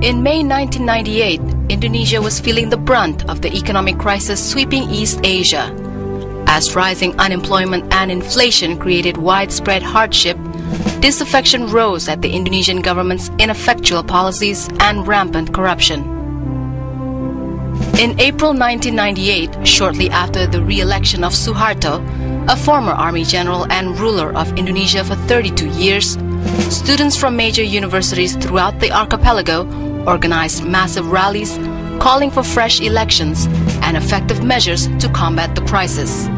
In May 1998, Indonesia was feeling the brunt of the economic crisis sweeping East Asia. As rising unemployment and inflation created widespread hardship, disaffection rose at the Indonesian government's ineffectual policies and rampant corruption. In April 1998, shortly after the re-election of Suharto, a former army general and ruler of Indonesia for 32 years, students from major universities throughout the archipelago organized massive rallies calling for fresh elections and effective measures to combat the crisis.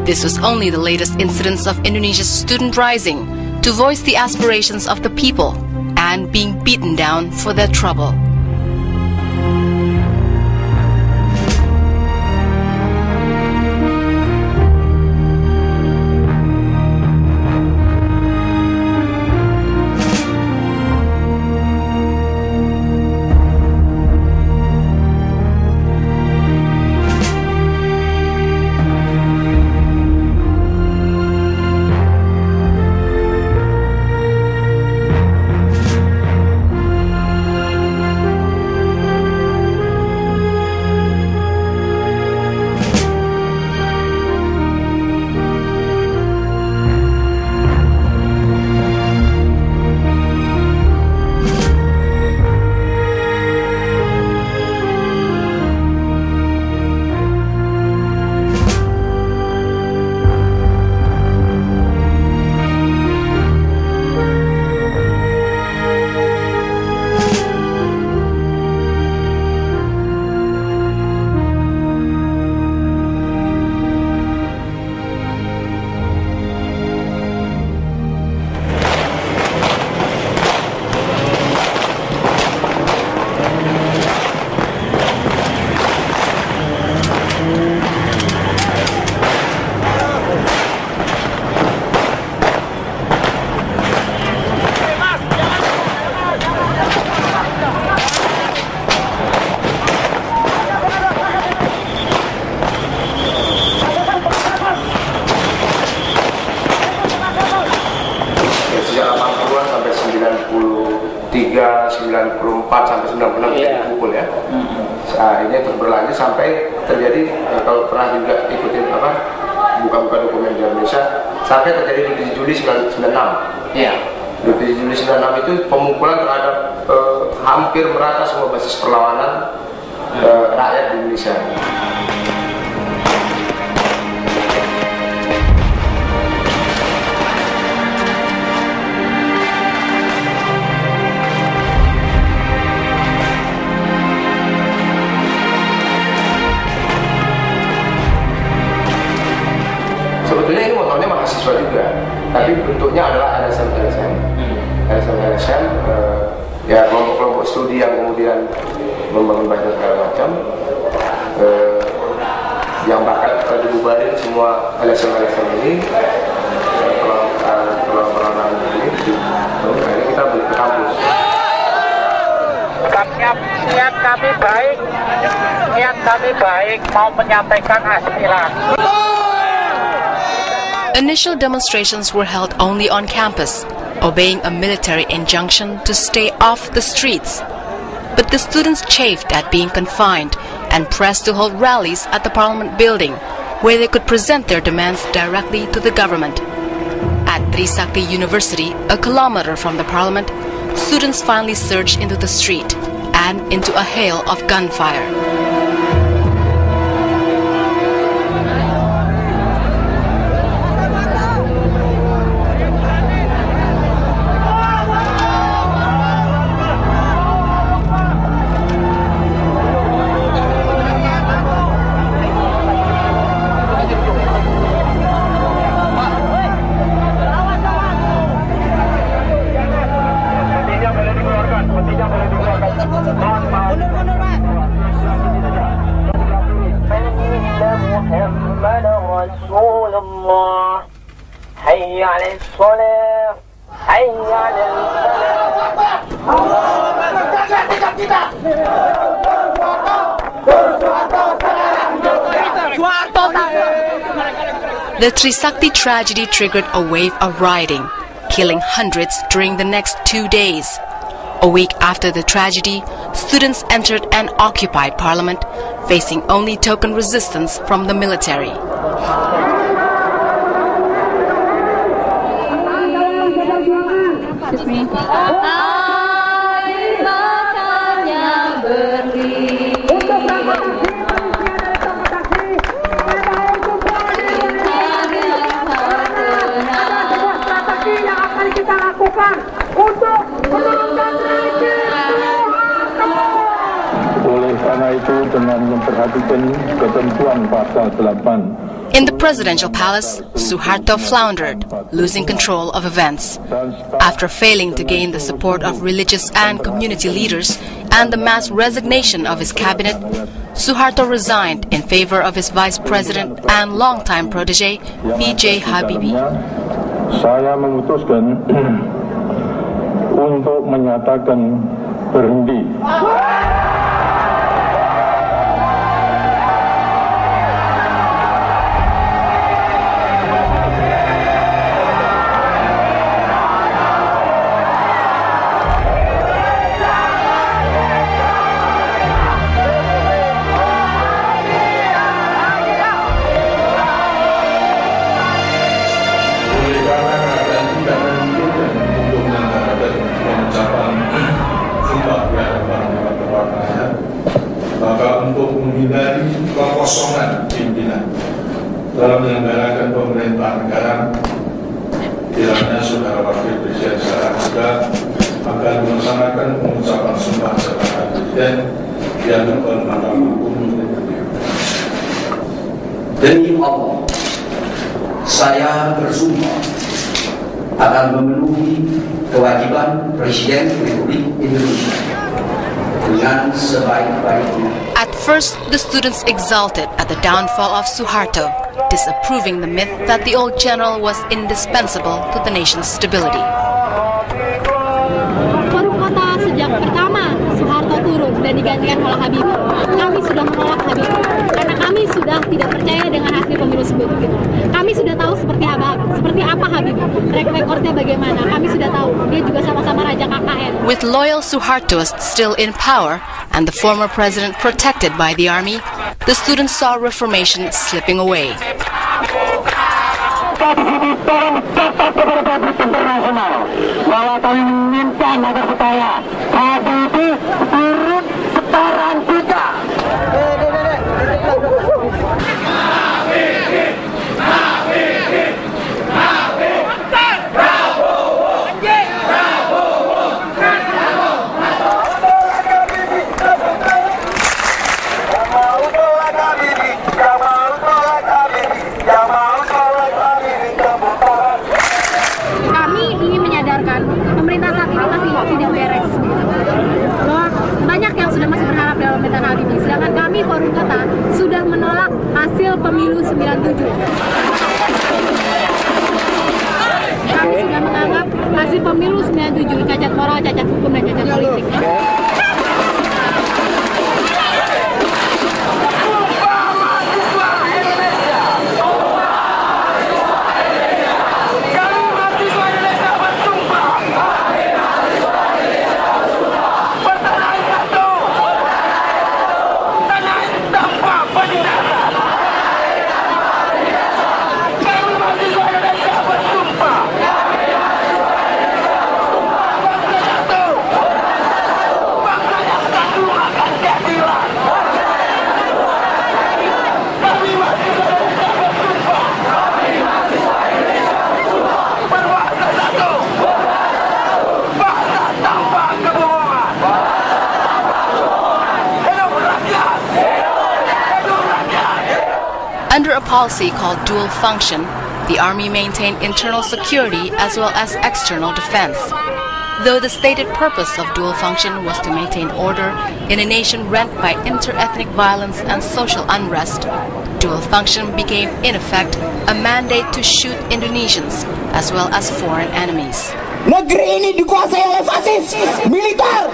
This was only the latest incidence of Indonesia's student rising to voice the aspirations of the people and being beaten down for their trouble. Sampai 96 dipukul ya. Nah, ini terus berlanjut sampai terjadi kalau pernah juga ikutin buka-buka dokumen di Indonesia sampai terjadi 27 Juli 96. Iya. 27 Juli 96 itu pemukulan terhadap hampir merata semua basis perlawanan rakyat di Indonesia. Sebetulnya ini motornya mahasiswa juga, tapi bentuknya adalah LSM, ya kelompok-kelompok studi yang kemudian membangun banyak segala macam, yang bahkan kita dibubarin semua LSM ini, perlawanan ini, terus akhirnya kita balik ke kampus. Niat kami baik mau menyampaikan aspirasi. Initial demonstrations were held only on campus, obeying a military injunction to stay off the streets. But the students chafed at being confined and pressed to hold rallies at the Parliament building, where they could present their demands directly to the government. At Trisakti University, a kilometer from the Parliament, students finally surged into the street and into a hail of gunfire. The Trisakti tragedy triggered a wave of rioting, killing hundreds during the next 2 days. A week after the tragedy, students entered an occupied parliament, facing only token resistance from the military. Oleh karena itu, dengan memperhatikan ketentuan pasal 8. In the presidential palace, Suharto floundered, losing control of events. After failing to gain the support of religious and community leaders and the mass resignation of his cabinet, Suharto resigned in favor of his vice president and longtime protege, B.J. Habibie. Saya memutuskan untuk menyatakan berhenti. Maka untuk menghindari kekosongan pimpinan dalam menyelenggarakan pemerintah negara, kiranya Saudara Wakil Presiden secara juga akan melaksanakan pengucapan sumpah jabatan Presiden yang bermakna hukum. Demi Allah, saya bersumpah akan memenuhi kewajiban Presiden Republik Indonesia dengan sebaik-baiknya. At first, the students exulted at the downfall of Suharto, disapproving the myth that the old general was indispensable to the nation's stability. Forum Kota sejak pertama Suharto turun dan digantikan oleh Habibie, kami sudah menolak Habibie karena kami sudah tidak percaya dengan hasil pemilu sebelumnya. Kami sudah tahu seperti apa Habibie, track recordnya bagaimana. Kami sudah tahu dia juga sama-sama raja KKN. With loyal Suhartoists still in power and the former president protected by the army, the students saw reformation slipping away. Bahwa kami meminta agar supaya Habibie turun setoran kita. Pemerintah saat ini masih tidak beres. Banyak yang sudah masih berharap dalam pemerintahan Habibie, sedangkan kami Forum Kota sudah menolak hasil pemilu 97. Kami sudah menganggap hasil pemilu 97 cacat moral, cacat hukum, dan cacat politik. Under a policy called dual function, the army maintained internal security as well as external defense. Though the stated purpose of dual function was to maintain order in a nation rent by inter-ethnic violence and social unrest, dual function became, in effect, a mandate to shoot Indonesians as well as foreign enemies. Negeri ini dikuasai oleh fasis militer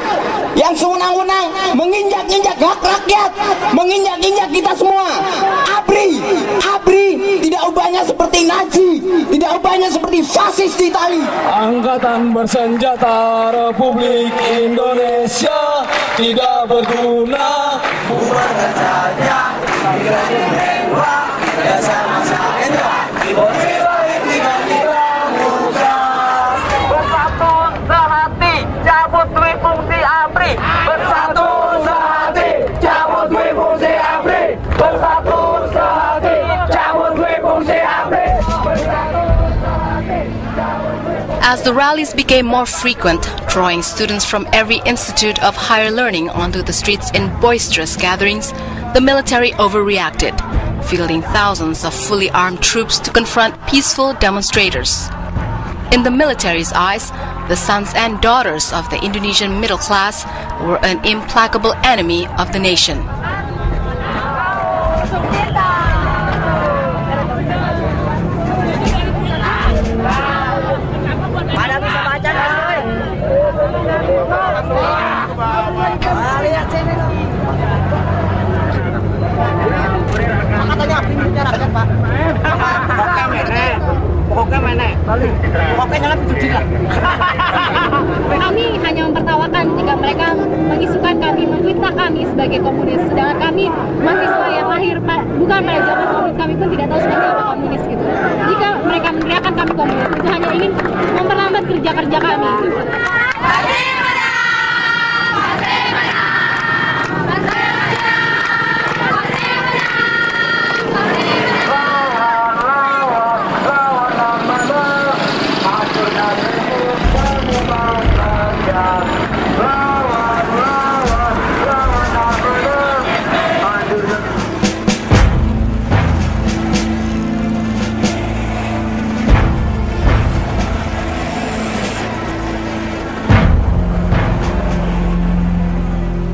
yang sewenang-wenang menginjak-injak hak rakyat, menginjak-injak kita semua. ABRI tidak ubah ubahnya seperti Nazi, tidak ubahnya seperti fasis di Itali. Angkatan bersenjata Republik Indonesia tidak berguna. Bubarkan saja, migrasi mewah, dasar masa Hendra, lebih baik jika kita musah. Bersatu sehati, cabut dui fungsi ABRI. Bersatu sehati, cabut dui fungsi ABRI. Bersatu sehati, cabut dui fungsi ABRI. As the rallies became more frequent, drawing students from every institute of higher learning onto the streets in boisterous gatherings, the military overreacted, fielding thousands of fully armed troops to confront peaceful demonstrators. In the military's eyes, the sons and daughters of the Indonesian middle class were an implacable enemy of the nation. Kami hanya mempertawakan jika mereka mengisukan kami, memfitnah kami sebagai komunis. Sedangkan kami mahasiswa yang lahir bukan pada zaman komunis, kami pun tidak tahu seperti apa komunis gitu. Jika mereka meneriakan kami komunis, itu hanya ingin memperlambat kerja-kerja kami.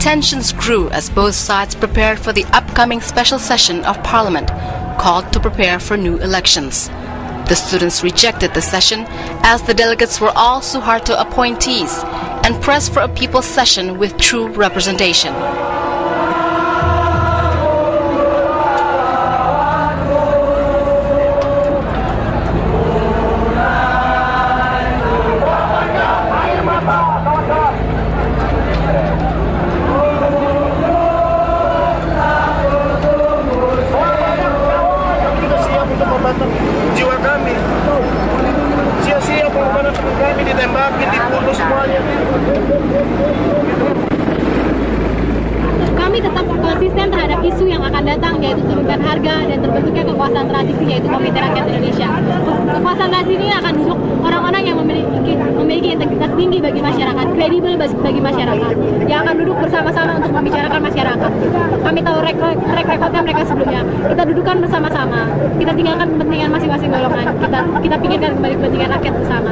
Tensions grew as both sides prepared for the upcoming special session of Parliament, called to prepare for new elections. The students rejected the session as the delegates were all Suharto appointees and pressed for a people's session with true representation. Jiwa kami sia-sia pengorbanan kami ditembakin, dibunuh semuanya. Kami tetap konsisten terhadap isu yang akan datang, yaitu turunkan harga dan terbentuknya kekuasaan transisi, yaitu Komite Rakyat Indonesia. Kekuasaan transisi ini akan duduk orang-orang yang memiliki integritas tinggi bagi masyarakat, kredibel bagi masyarakat, yang akan duduk bersama-sama untuk membicarakan masyarakat. Kami tahu track recordnya mereka sebelumnya. Kita dudukan bersama-sama, kita tinggalkan kepentingan masing-masing golongan, kita pikirkan kembali kepentingan rakyat bersama.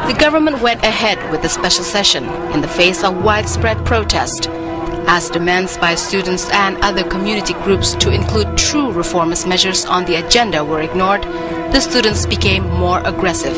The government went ahead with the special session in the face of widespread protest. As demands by students and other community groups to include true reformist measures on the agenda were ignored, the students became more aggressive.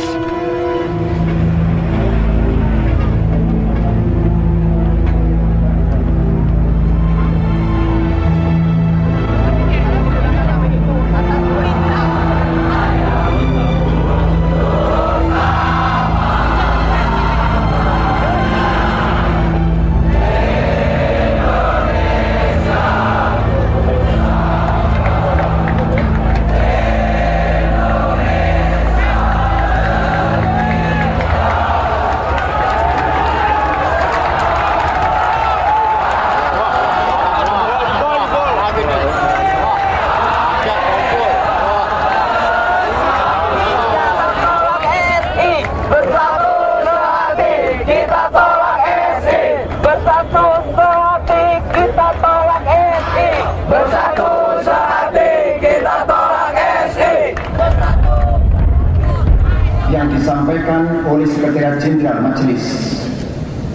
Yang disampaikan oleh Sekretariat Jenderal Majelis,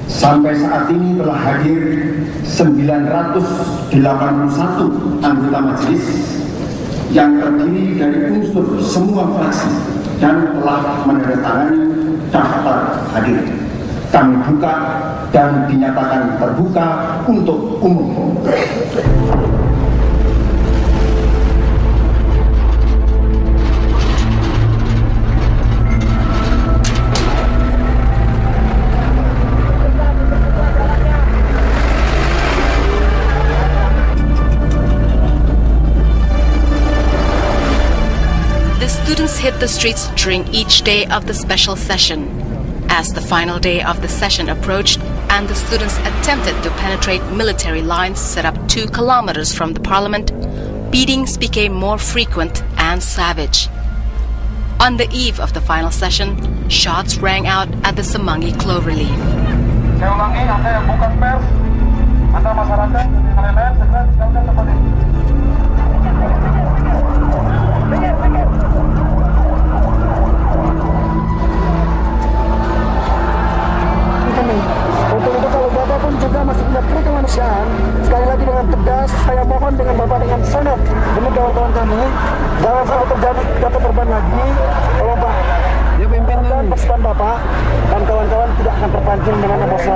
sampai saat ini telah hadir 981 anggota majelis yang terdiri dari unsur semua fraksi dan telah menandatangani daftar hadir. Kami buka dan dinyatakan terbuka untuk umum. hit the streets during each day of the special session. As the final day of the session approached and the students attempted to penetrate military lines set up 2 kilometers from the parliament, beatings became more frequent and savage. On the eve of the final session, shots rang out at the Semanggi Cloverleaf. Saya ulangi, Anda yang bukan pers, Anda masyarakat, yang lain-lain segera tinggalkan tempat ini. Untuk itu kalau Bapak pun juga masih punya peri kemanusiaan, sekali lagi dengan tegas saya mohon dengan Bapak dengan sangat demi kawan-kawan kami, jangan sampai terjadi kata korban lagi. Kalau Pak dan pasukan Bapak dan kawan-kawan tidak akan terpancing dengan emosi.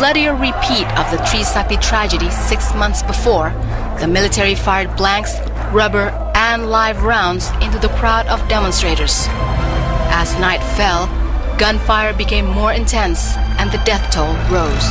Bloodier repeat of the Trisakti tragedy 6 months before, the military fired blanks, rubber, and live rounds into the crowd of demonstrators. As night fell, gunfire became more intense and the death toll rose.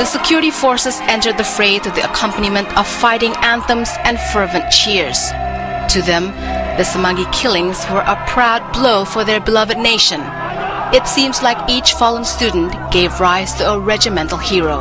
security forces entered the fray to the accompaniment of fighting anthems and fervent cheers. To them, the Semanggi killings were a proud blow for their beloved nation. It seems like each fallen student gave rise to a regimental hero.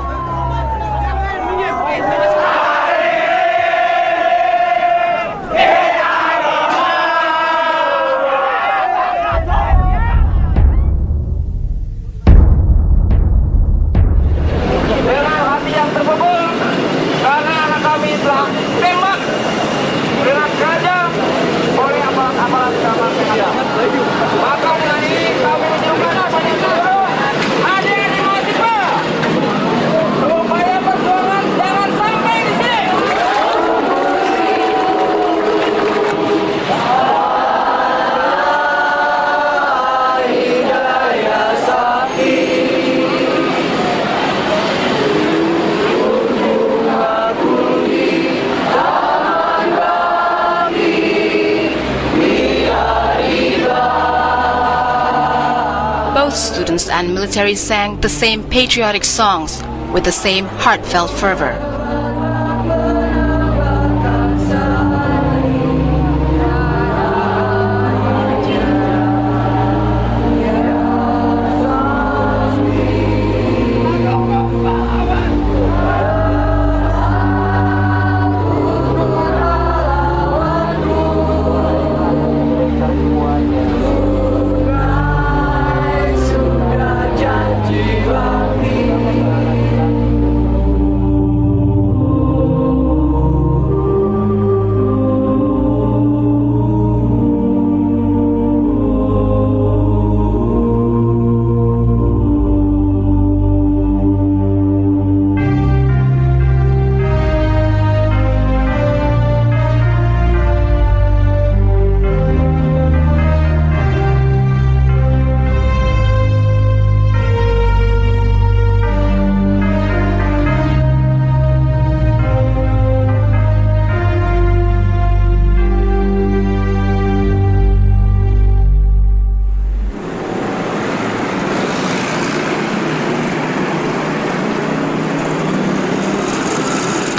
Students and military sang the same patriotic songs with the same heartfelt fervor.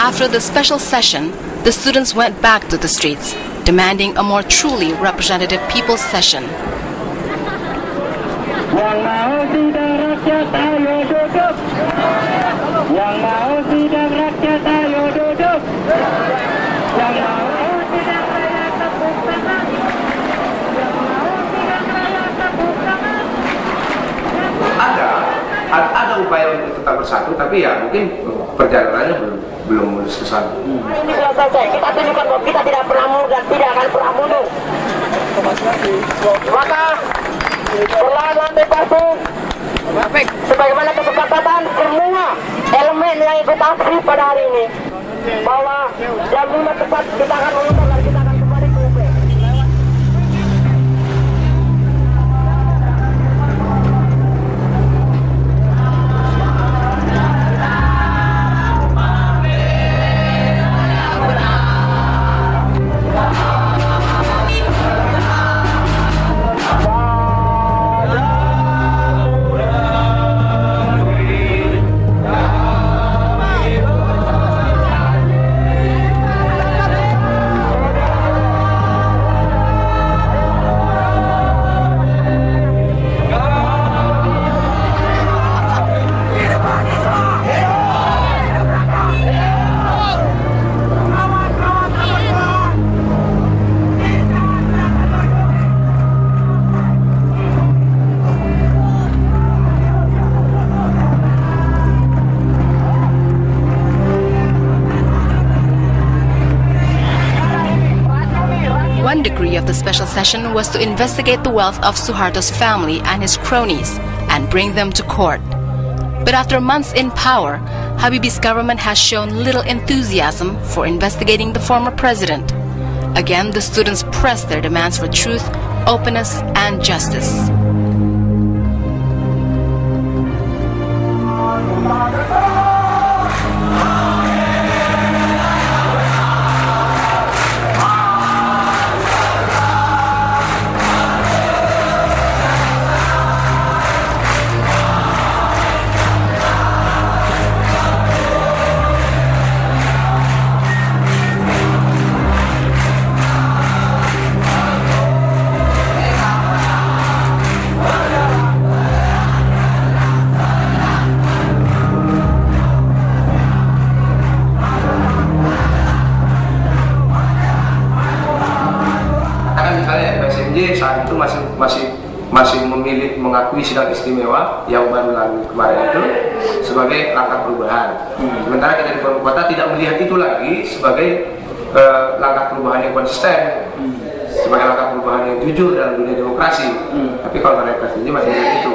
After the special session, the students went back to the streets, demanding a more truly representative people's session. Yang mau sidang rakyat, ayo duduk. Yang mau sidang rakyat, ayo duduk. Yang mau sidang rakyat, tepuk tangan. Yang mau sidang rakyat, tepuk tangan. Ada upaya untuk tetap bersatu, tapi ya mungkin perjalanannya belum mulus ke sana. Ini sudah selesai. Kita tunjukkan bahwa kita tidak pernah mundur dan tidak akan pernah mundur. Maka perlahan-lahan bebaskan sebagaimana kesepakatan semua elemen yang ikut aksi pada hari ini, bahwa jam 5 tepat kita akan mengumpul dan kita akan kembali ke UP. One decree of the special session was to investigate the wealth of Suharto's family and his cronies and bring them to court. But after months in power, Habibie's government has shown little enthusiasm for investigating the former president. Again, the students pressed their demands for truth, openness, and justice. masih memilih mengakui sidang istimewa yang baru lalu kemarin itu sebagai langkah perubahan. Sementara kita di Forum Kota tidak melihat itu lagi sebagai langkah perubahan yang konsisten, sebagai langkah perubahan yang jujur dalam dunia demokrasi. Tapi kalau mereka sendiri masih melihat itu.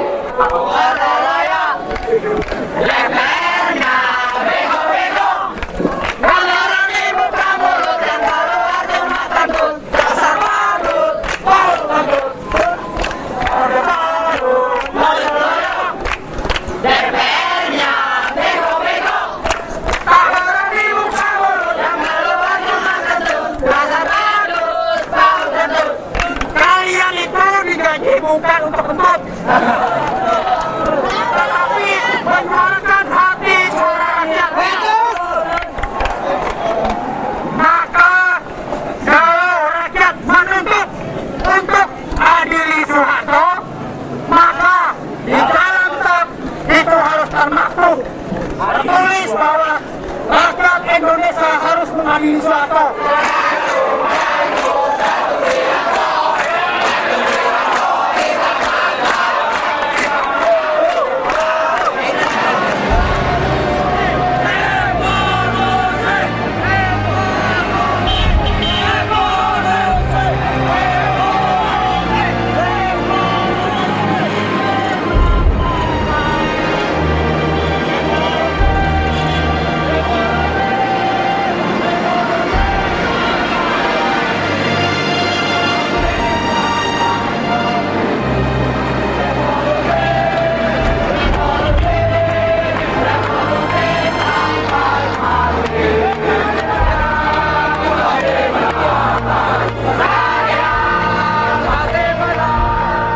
Bukan untuk kentut, tetapi menyuarakan hati suara rakyat. Maka kalau rakyat menuntut untuk adili Soeharto, maka di dalam tap itu harus termaktub tertulis bahwa rakyat Indonesia harus mengadili Soeharto.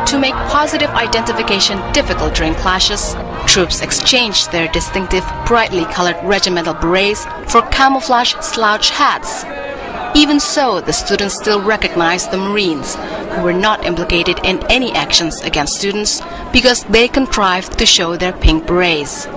To make positive identification difficult during clashes, troops exchanged their distinctive, brightly colored regimental berets for camouflage slouch hats. Even so, the students still recognized the Marines, who were not implicated in any actions against students because they contrived to show their pink berets.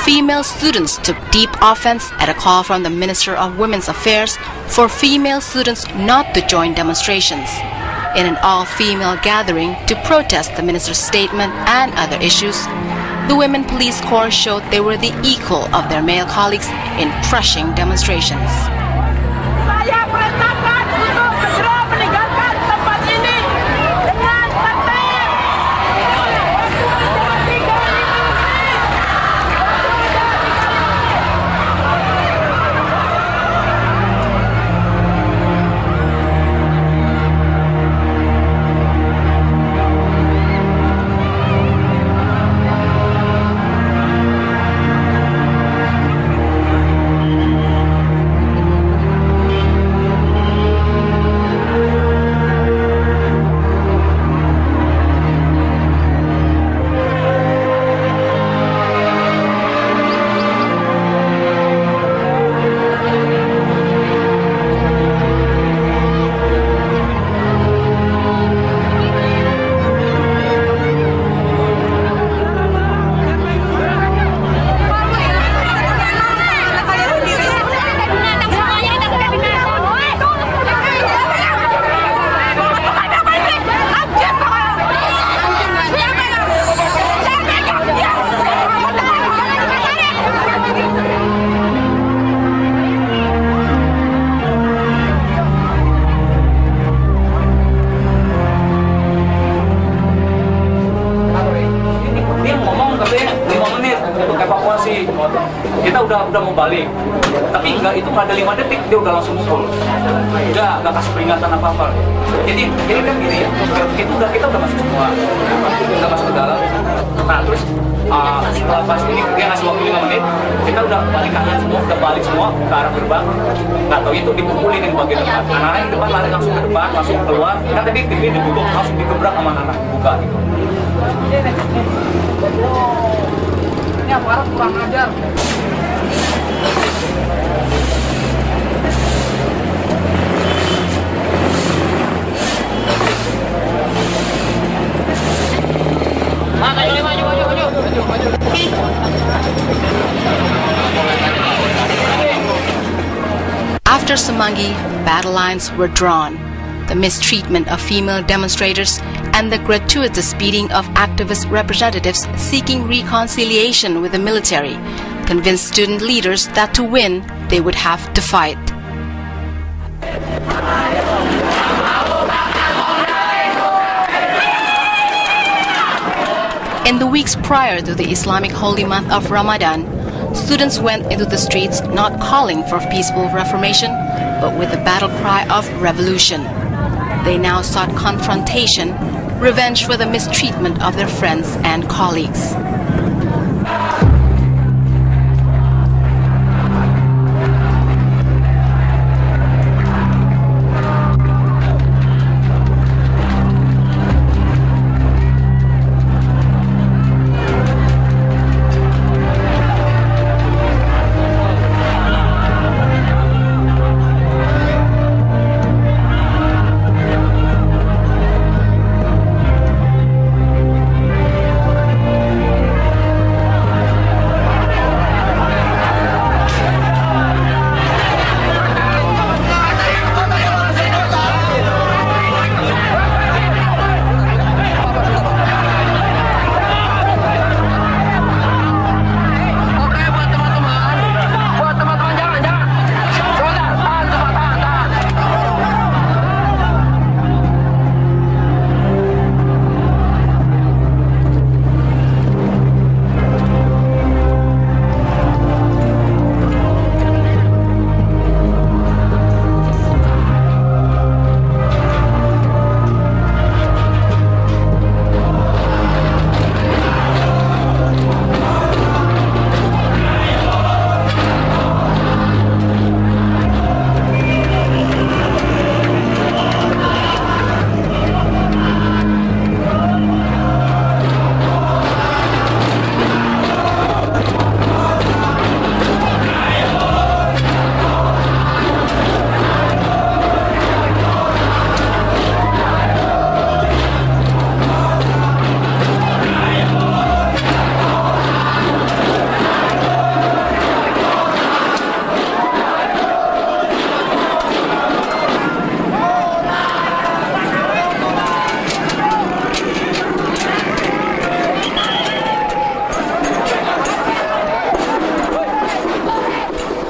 Female students took deep offense at a call from the Minister of Women's Affairs for female students not to join demonstrations. In an all-female gathering to protest the minister's statement and other issues, the Women Police Corps showed they were the equal of their male colleagues in crushing demonstrations. balik. Tapi nggak ada 5 detik dia udah langsung full. Nggak kasih peringatan apa-apa. Jadi kan gini ya, kita udah masuk semua, udah masuk ke dalam. Nah terus setelah pas ini dia ngasih waktu 5 menit, kita udah balik kanan semua, udah balik semua ke arah gerbang. Nggak tahu itu dipukulin di bagian depan. Anak-anak yang depan lari langsung ke depan, langsung keluar. Kan tadi TV ditutup, langsung digebrak sama anak-anak buka gitu. Ini aparat kurang ajar. After Semanggi, battle lines were drawn. The mistreatment of female demonstrators and the gratuitous beating of activist representatives seeking reconciliation with the military convinced student leaders that to win, they would have to fight. In the weeks prior to the Islamic holy month of Ramadan, students went into the streets not calling for peaceful reformation, but with the battle cry of revolution. They now sought confrontation, revenge for the mistreatment of their friends and colleagues.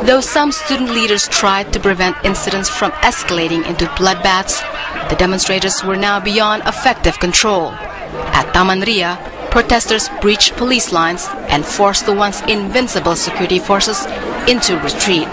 Though some student leaders tried to prevent incidents from escalating into bloodbaths, the demonstrators were now beyond effective control. At Taman Ria, protesters breached police lines and forced the once invincible security forces into retreat.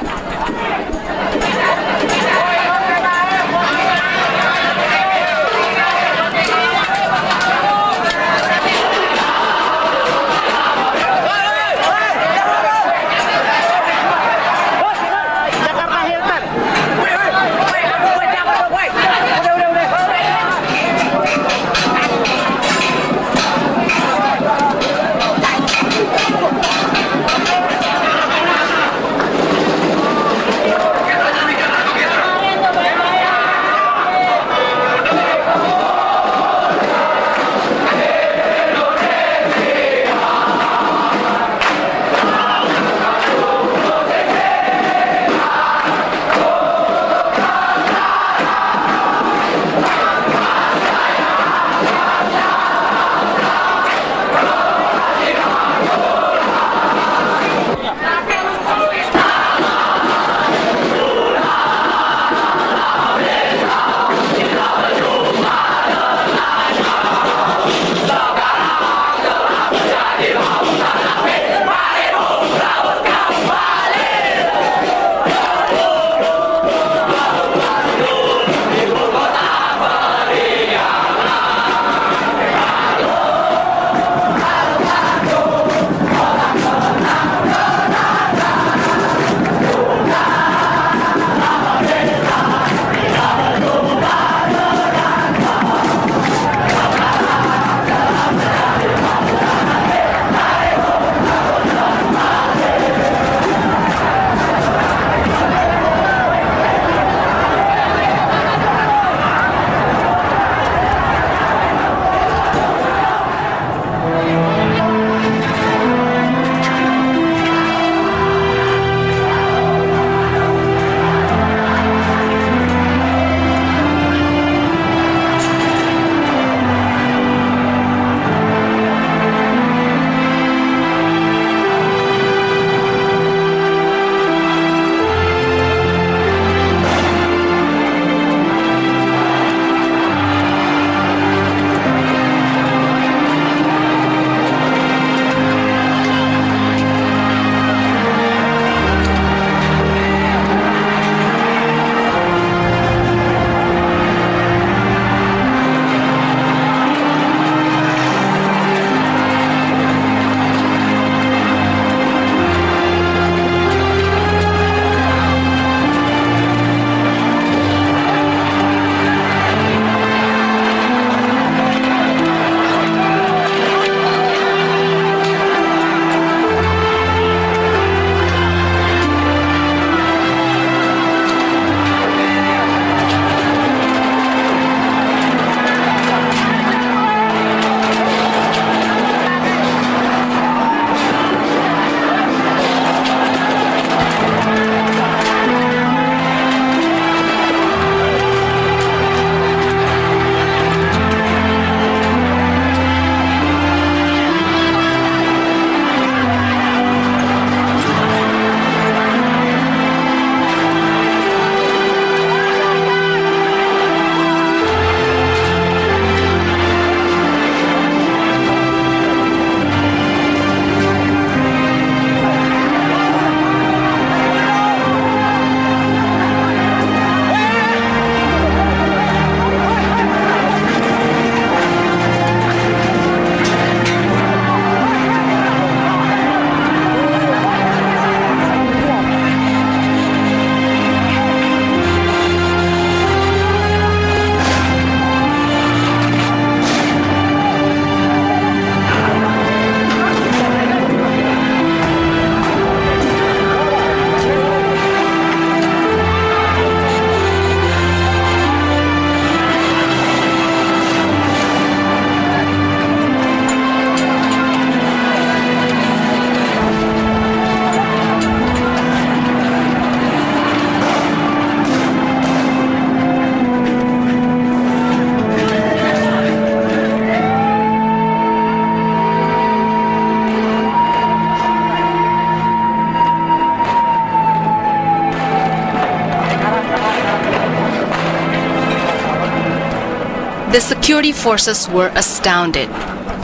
The security forces were astounded.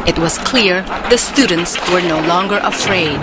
It was clear the students were no longer afraid.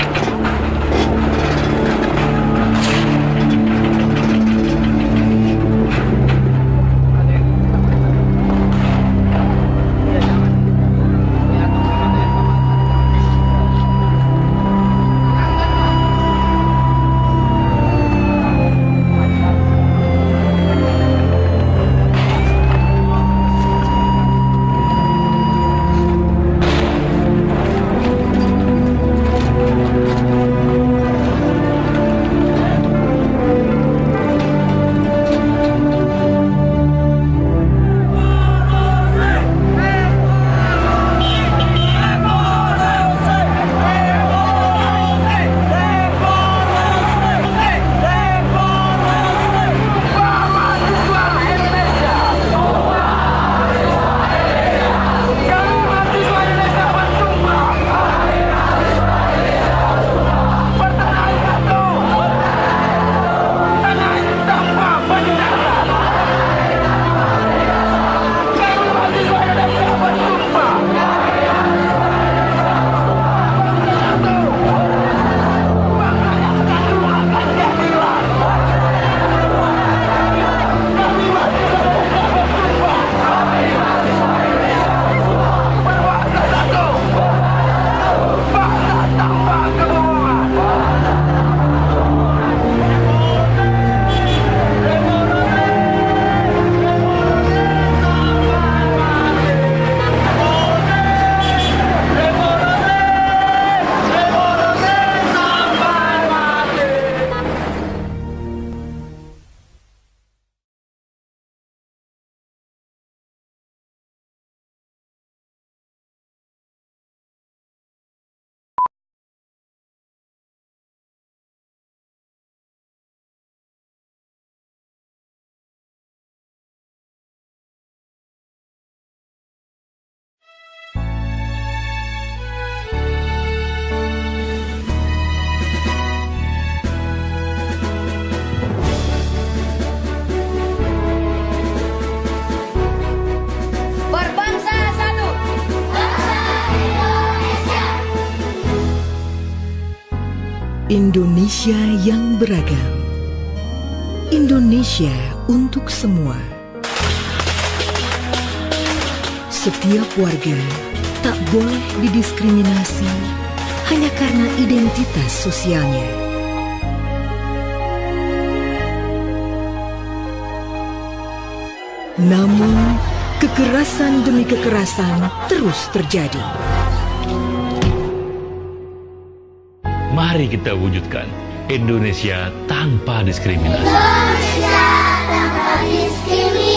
Indonesia yang beragam. Indonesia untuk semua. Setiap warga tak boleh didiskriminasi hanya karena identitas sosialnya. Namun, kekerasan demi kekerasan terus terjadi. Mari kita wujudkan Indonesia tanpa diskriminasi. Indonesia tanpa diskriminasi.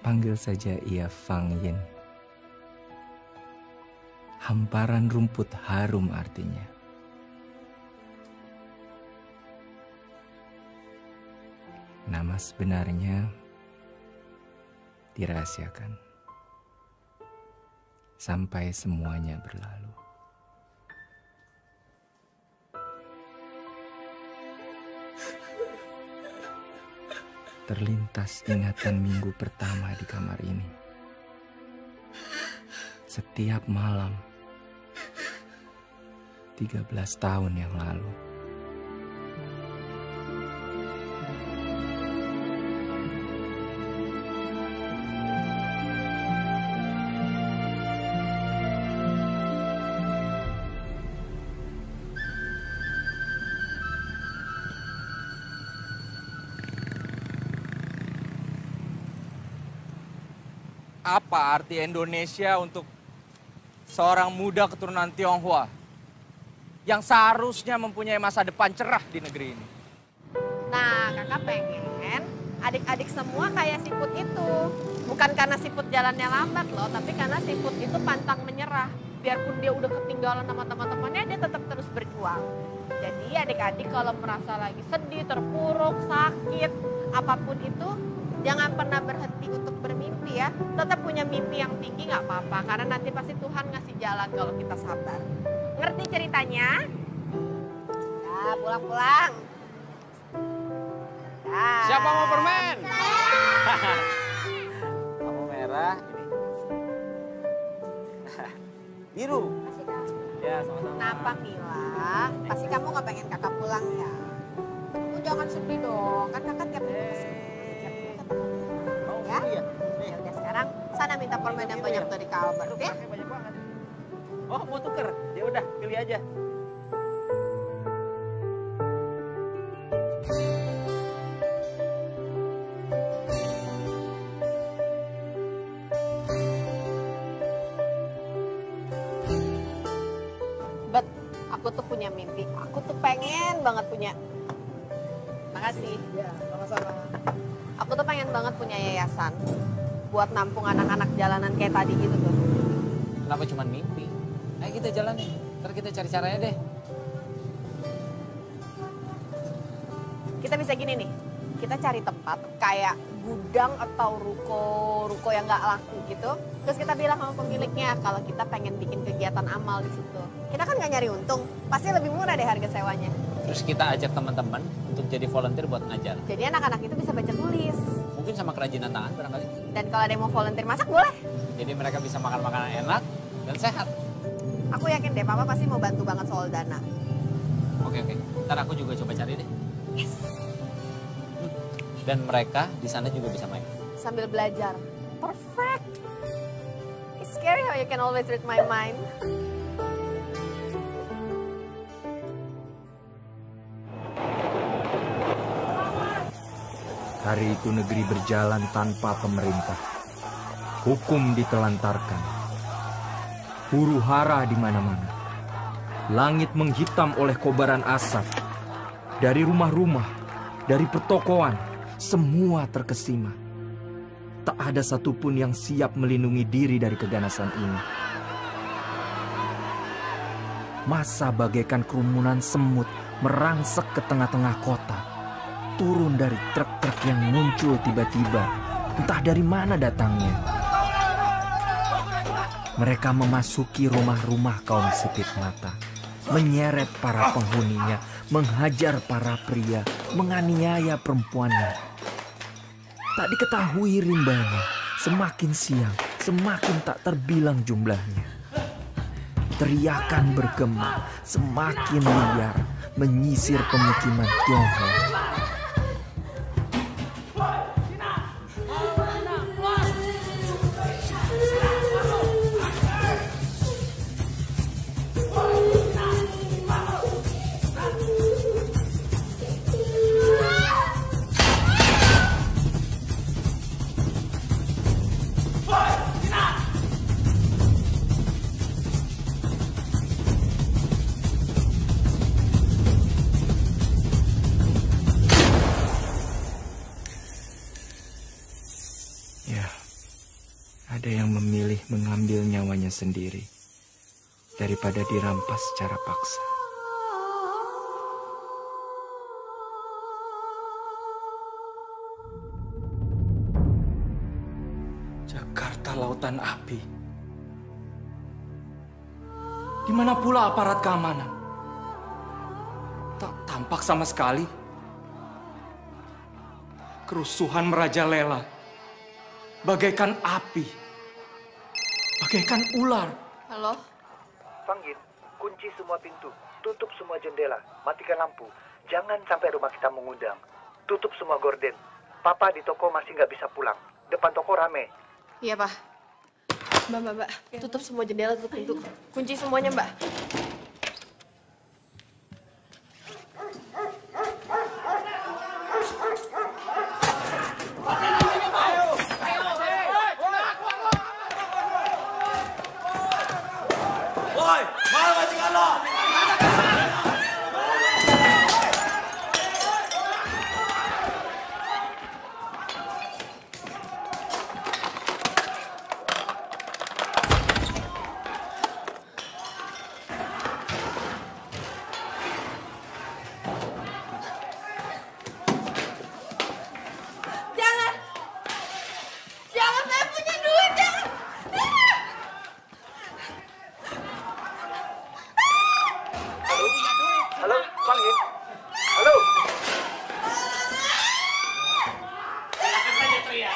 Panggil saja ia Fang Yin. Hamparan rumput harum artinya. Nama sebenarnya dirahasiakan sampai semuanya berlalu. Terlintas ingatan minggu pertama di kamar ini. setiap malam 13 tahun yang lalu. Apa arti Indonesia untuk seorang muda keturunan Tionghoa yang seharusnya mempunyai masa depan cerah di negeri ini? Nah, kakak pengen adik-adik semua kayak siput itu. Bukan karena siput jalannya lambat loh, tapi karena siput itu pantang menyerah. Biarpun dia udah ketinggalan sama teman-temannya, dia tetap terus berjuang. Jadi adik-adik kalau merasa lagi sedih, terpuruk, sakit, apapun itu, jangan pernah berhenti untuk bermimpi ya. Tetap punya mimpi yang tinggi nggak apa-apa. Karena nanti pasti Tuhan ngasih jalan kalau kita sabar. Ngerti ceritanya? Nah, pulang-pulang. Nah. Siapa mau permen? Kamu merah, ini. Biru. Ya, sama-sama. Kenapa Mila? Pasti kamu nggak pengen kakak pulang ya? Kamu jangan sedih dong. Kan kakak tiap minggu kesini. Ya? Ya udah sekarang sana minta permen yang banyak dari Kak Albert, oke? Banyak banget. Oh, mau tuker? Ya udah, pilih aja. Bet, aku tuh punya mimpi. Aku tuh pengen banget punya. Makasih. Ya, sama-sama. Aku tuh pengen banget punya yayasan buat nampung anak-anak jalanan kayak tadi gitu tuh. Kenapa cuma mimpi? Ayo kita jalan nih, ntar kita cari caranya deh. Kita bisa gini nih, kita cari tempat kayak gudang atau ruko yang nggak laku gitu. Terus kita bilang sama pemiliknya kalau kita pengen bikin kegiatan amal di situ. Kita kan nggak nyari untung, pasti lebih murah deh harga sewanya. Terus kita ajak teman-teman untuk jadi volunteer buat ngajar. Jadi anak-anak itu bisa baca tulis. Mungkin sama kerajinan tangan barangkali. Dan kalau ada yang mau volunteer masak boleh. Jadi mereka bisa makan makanan enak dan sehat. Aku yakin deh, Papa pasti mau bantu banget soal dana. Oke. Ntar aku juga coba cari deh. Yes. Dan mereka di sana juga bisa main. Sambil belajar. Perfect. It's scary how you can always read my mind. Hari itu negeri berjalan tanpa pemerintah. Hukum ditelantarkan. Huru hara di mana-mana. Langit menghitam oleh kobaran asap. Dari rumah-rumah, dari pertokoan, semua terkesima. Tak ada satupun yang siap melindungi diri dari keganasan ini. Massa bagaikan kerumunan semut merangsek ke tengah-tengah kota. Turun dari truk-truk yang muncul tiba-tiba, entah dari mana datangnya. Mereka memasuki rumah-rumah kaum sipit mata, menyeret para penghuninya, menghajar para pria, menganiaya perempuannya. Tak diketahui rimbanya, semakin siang, semakin tak terbilang jumlahnya. Teriakan bergema, semakin liar, menyisir pemukiman Tionghoa. Ada yang memilih mengambil nyawanya sendiri daripada dirampas secara paksa. Jakarta lautan api. Di mana pula aparat keamanan? Tak tampak sama sekali. Kerusuhan merajalela, bagaikan api. bagaikan ular. Halo? Panggil, kunci semua pintu, tutup semua jendela, matikan lampu. Jangan sampai rumah kita mengundang. Tutup semua gorden. Papa di toko masih nggak bisa pulang. Depan toko rame. Iya, Pak. Mbak. Tutup semua jendela, tutup pintu. Kunci semuanya, Mbak. Woi, mana majikan lo? Jangan, saya punya duit, jangan. Halo, panggil. Halo. Silakan saja, Toya.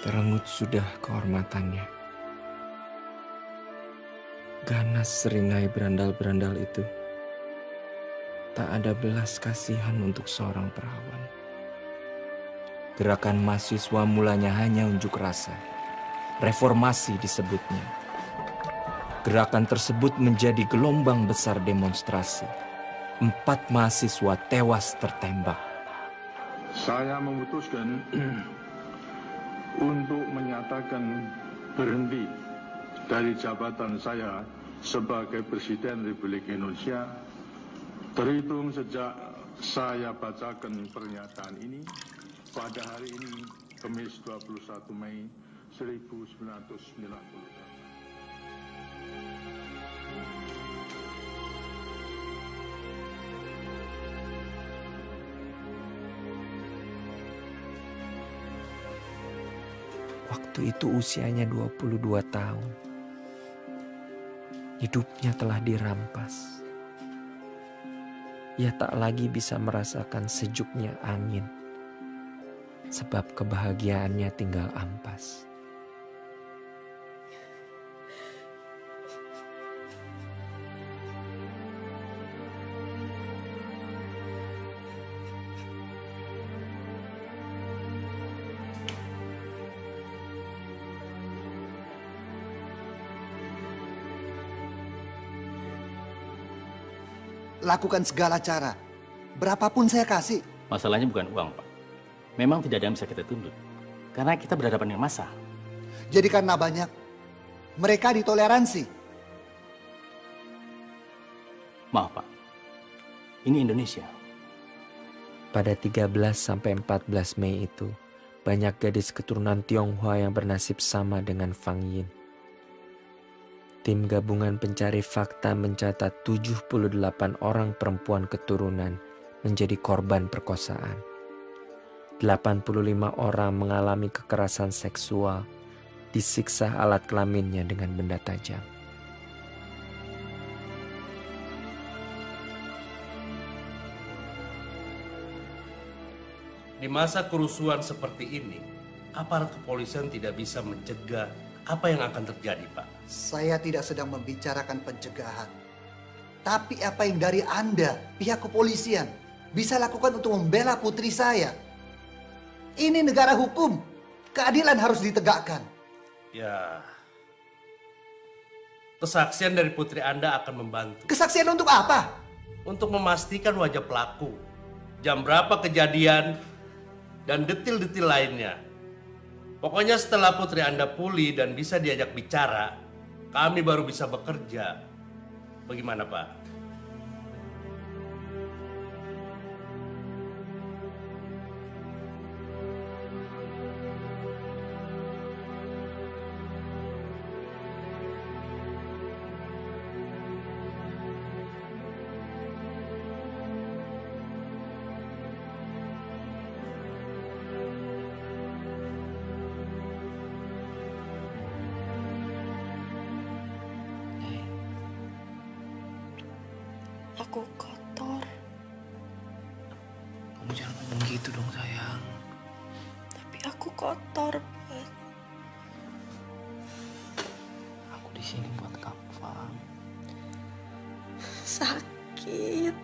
Terengut sudah kehormatannya. Ganas seringai berandal-berandal itu. Tak ada belas kasihan untuk seorang perawan. Gerakan mahasiswa mulanya hanya unjuk rasa. Reformasi disebutnya. Gerakan tersebut menjadi gelombang besar demonstrasi. 4 mahasiswa tewas tertembak. Saya memutuskan untuk menyatakan berhenti dari jabatan saya sebagai Presiden Republik Indonesia terhitung sejak saya bacakan pernyataan ini pada hari ini, Kamis 21 Mei 1998. Waktu itu usianya 22 tahun. Hidupnya telah dirampas. Ia tak lagi bisa merasakan sejuknya angin. Sebab kebahagiaannya tinggal ampas. Lakukan segala cara. Berapapun saya kasih. Masalahnya bukan uang, Pak. Memang tidak ada yang bisa kita tuntut. Karena kita berhadapan dengan massa. Jadi karena banyak, mereka ditoleransi. Maaf, Pak. Ini Indonesia. Pada 13 sampai 14 Mei itu, banyak gadis keturunan Tionghoa yang bernasib sama dengan Fang Yin. Tim gabungan pencari fakta mencatat 78 orang perempuan keturunan menjadi korban perkosaan. 85 orang mengalami kekerasan seksual, disiksa alat kelaminnya dengan benda tajam. Di masa kerusuhan seperti ini, aparat kepolisian tidak bisa mencegah apa yang akan terjadi, Pak. Saya tidak sedang membicarakan pencegahan. Tapi apa yang dari Anda, pihak kepolisian, bisa lakukan untuk membela putri saya? Ini negara hukum. Keadilan harus ditegakkan. Ya, kesaksian dari putri Anda akan membantu. Kesaksian untuk apa? Untuk memastikan wajah pelaku, jam berapa kejadian, dan detil-detil lainnya. Pokoknya setelah putri Anda pulih dan bisa diajak bicara, kami baru bisa bekerja. Bagaimana, Pak? aku kotor. Kamu jangan ngomong gitu dong, sayang. Tapi aku kotor, Bud. Aku di sini buat kamu, Fang. Sakit.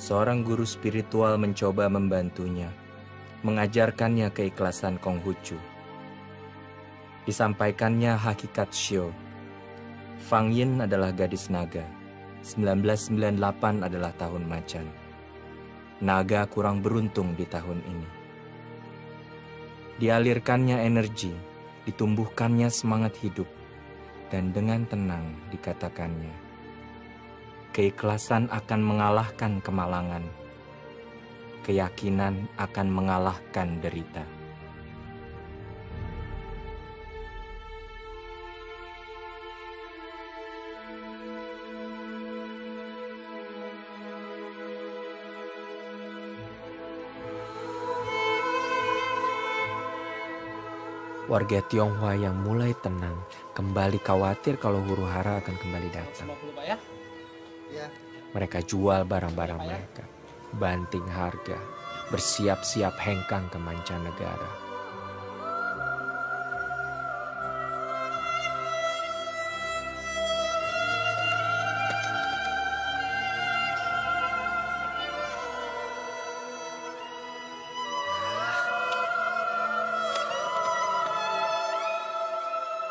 Seorang guru spiritual mencoba membantunya, mengajarkannya keikhlasan Konghucu. Disampaikannya hakikat Shio. Fang Yin adalah gadis naga. 1998 adalah tahun macan. Naga kurang beruntung di tahun ini. Dialirkannya energi, ditumbuhkannya semangat hidup, dan dengan tenang dikatakannya, keikhlasan akan mengalahkan kemalangan. Keyakinan akan mengalahkan derita. Warga Tionghoa yang mulai tenang kembali khawatir kalau huru-hara akan kembali datang. Mereka jual barang-barang mereka, banting harga, bersiap-siap hengkang ke mancanegara.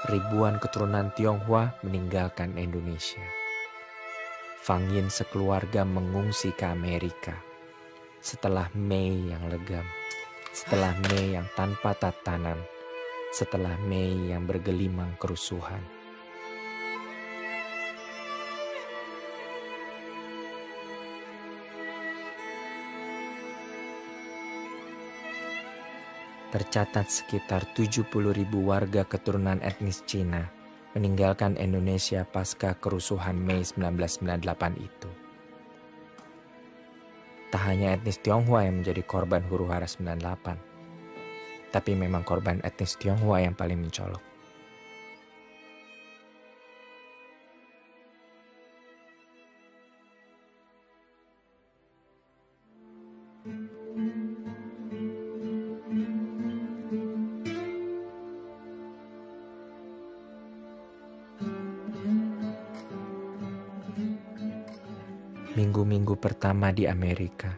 Ribuan keturunan Tionghoa meninggalkan Indonesia. Fang Yin sekeluarga mengungsi ke Amerika. Setelah Mei yang legam, setelah Mei yang tanpa tatanan, setelah Mei yang bergelimang kerusuhan. Tercatat sekitar 70.000 warga keturunan etnis Cina meninggalkan Indonesia pasca kerusuhan Mei 1998 itu. Tak hanya etnis Tionghoa yang menjadi korban huru-hara 98, tapi memang korban etnis Tionghoa yang paling mencolok. Minggu-minggu pertama di Amerika,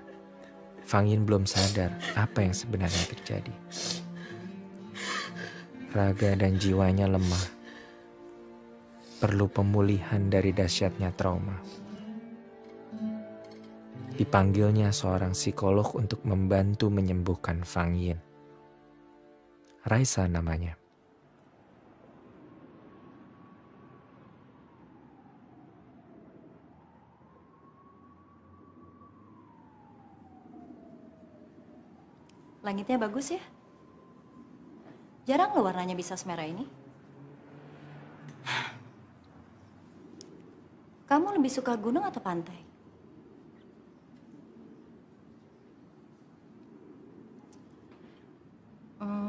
Fang Yin belum sadar apa yang sebenarnya terjadi. Raga dan jiwanya lemah, perlu pemulihan dari dahsyatnya trauma. Dipanggilnya seorang psikolog untuk membantu menyembuhkan Fang Yin. Raisa namanya. Langitnya bagus ya? Jarang loh warnanya bisa semerah ini. Kamu lebih suka gunung atau pantai?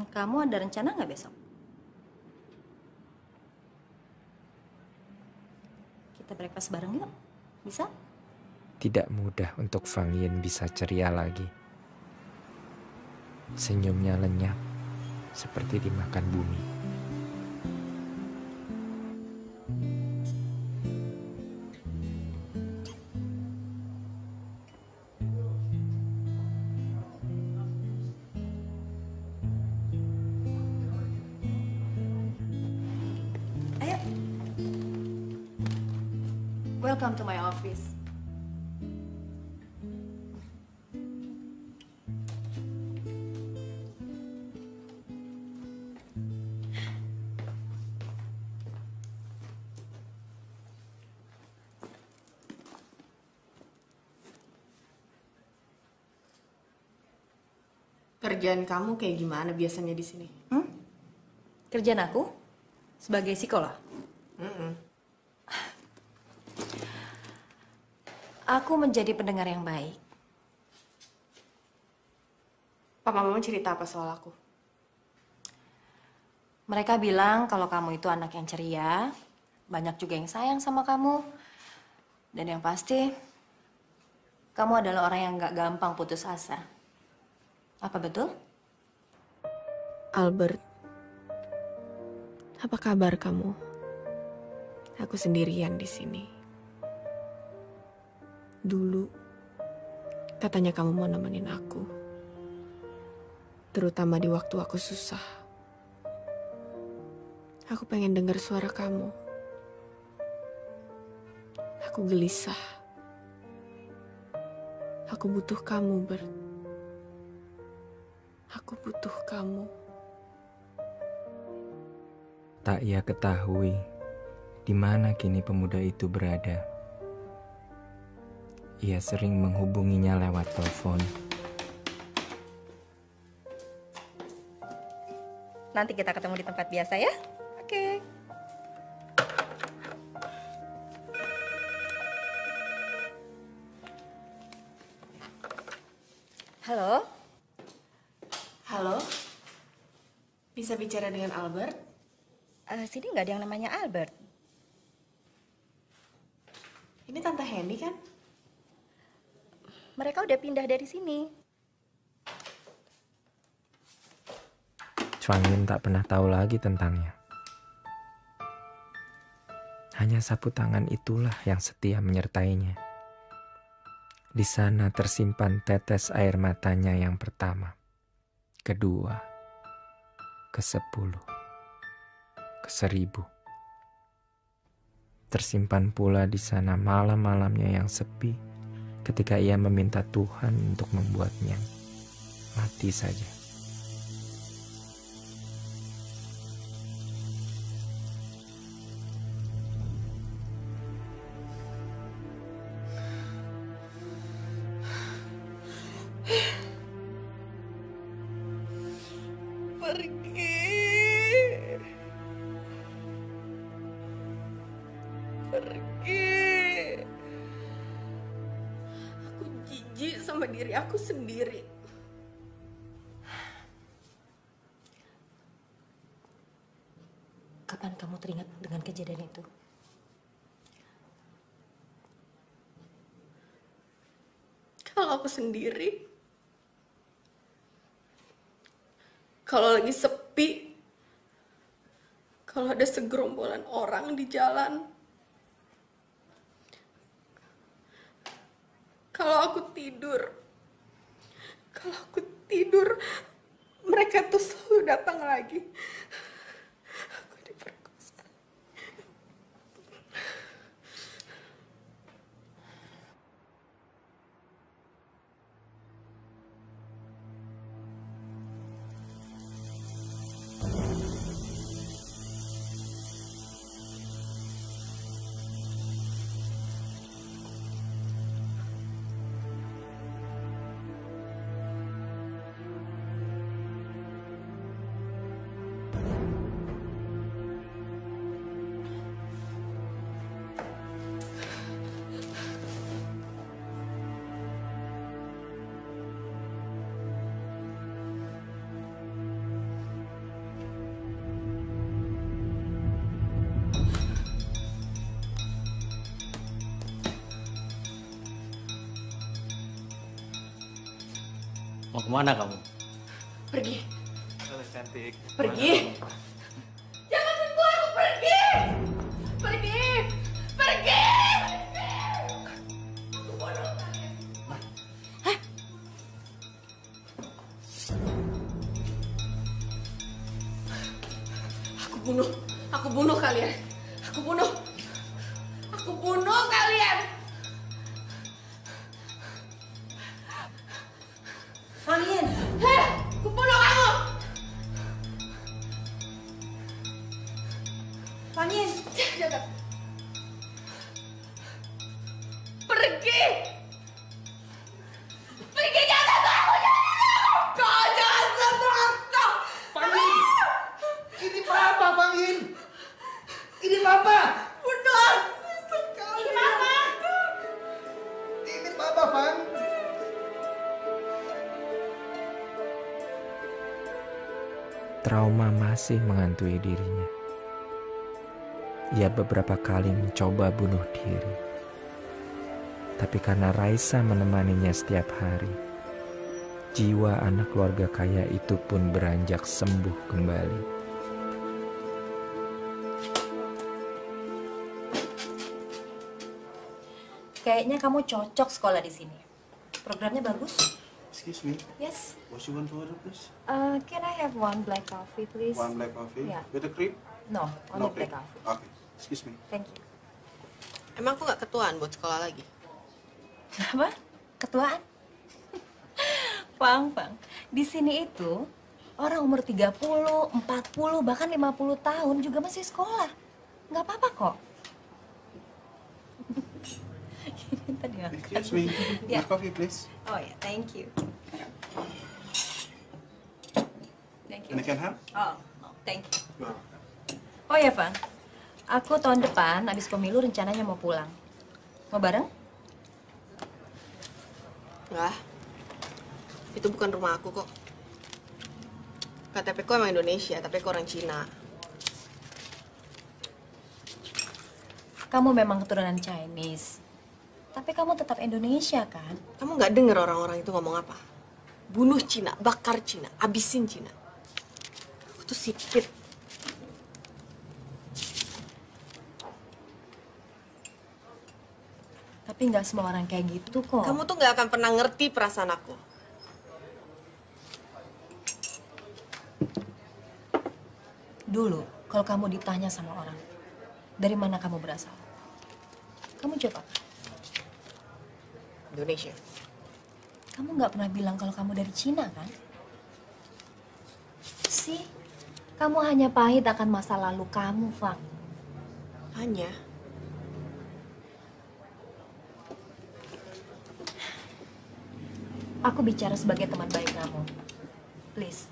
Kamu ada rencana nggak besok? Kita breakfast bareng yuk, bisa? Tidak mudah untuk Fang Yin bisa ceria lagi. Senyumnya lenyap, seperti dimakan bumi. Ayo. Welcome to my office. Kerjaan kamu kayak gimana biasanya di sini? Kerjaan aku sebagai psikolog. Aku menjadi pendengar yang baik. Papa mama cerita apa soal aku? Mereka bilang kalau kamu itu anak yang ceria, banyak juga yang sayang sama kamu, Dan yang pasti, kamu adalah orang yang gak gampang putus asa. Apa betul? Albert, apa kabar kamu? Aku sendirian di sini. Dulu, katanya kamu mau nemenin aku. Terutama di waktu aku susah. Aku pengen dengar suara kamu. Aku gelisah. Aku butuh kamu, Bert. Aku butuh kamu. Tak ia ketahui di mana kini pemuda itu berada. Ia sering menghubunginya lewat telepon. Nanti kita ketemu di tempat biasa ya? Oke. Halo? Halo? Bisa bicara dengan Albert? Sini nggak ada yang namanya Albert. Ini Tante Henny kan? Mereka udah pindah dari sini. Chuang Yin tak pernah tahu lagi tentangnya. Hanya sapu tangan itulah yang setia menyertainya. Di sana tersimpan tetes air matanya yang pertama, kedua, ke-10, ke-1000. Tersimpan pula di sana malam-malamnya yang sepi ketika ia meminta Tuhan untuk membuatnya mati saja. Pergi. Aku jijik sama diri aku sendiri. Kapan kamu teringat dengan kejadian itu? Kalau aku sendiri, kalau lagi sepi, kalau ada segerombolan orang di jalan, kalau aku tidur, mereka tuh selalu datang lagi. Aku diperkosa. Mau kemana kamu? Pergi. Halo cantik. Pergi. Jangan sentuh aku, pergi. Pergi. Pergi. Aku bodoh kalian. Hah? Aku bunuh kalian. Aku bunuh kalian. Fangin! Heh, aku bunuh kamu. Fangin! Jangan. Pergi. Pergi, jangan sentuh aku. Kau jangan sentuh aku. Fangin! Ini Papa, Fangin! Ini Papa! Bunuh aku sekali. Ini Papa! Ini Papa, Fang! Trauma masih menghantui dirinya. Ia beberapa kali mencoba bunuh diri. Tapi karena Raisa menemaninya setiap hari, jiwa anak keluarga kaya itu pun beranjak sembuh kembali. Kayaknya kamu cocok sekolah di sini. Programnya bagus. Excuse me. Yes. What you want to order, please? Can I have one black coffee, please? One black coffee. Yeah. With a cream? No, only No black cream. coffee. Okay. Excuse me. Thank you. Emang aku nggak ketuaan buat sekolah lagi? Apa? Ketuaan? Fang. Di sini itu orang umur 30, 40, bahkan 50 tahun juga masih sekolah. Nggak apa-apa kok. Tadi Excuse me. Yeah. Black coffee, please. Oh ya, thank you. Thank you. And I can have? Oh, thank you. Wow. Oh ya, Fang. Aku tahun depan habis pemilu rencananya mau pulang. Mau bareng? Nggak. Itu bukan rumah aku kok. KTP ku emang Indonesia, tapi aku orang Cina. Kamu memang keturunan Chinese. Tapi kamu tetap Indonesia, kan? Kamu nggak denger orang-orang itu ngomong apa? Bunuh Cina, bakar Cina, abisin Cina. Aku tuh sipit. Tapi nggak semua orang kayak gitu kok. Kamu tuh nggak akan pernah ngerti perasaan aku. Dulu, kalau kamu ditanya sama orang, dari mana kamu berasal? Kamu jawab apa? Indonesia. Kamu nggak pernah bilang kalau kamu dari Cina, kan? Sih, kamu hanya pahit akan masa lalu kamu, Fang. Hanya? Aku bicara sebagai teman baik kamu. Please,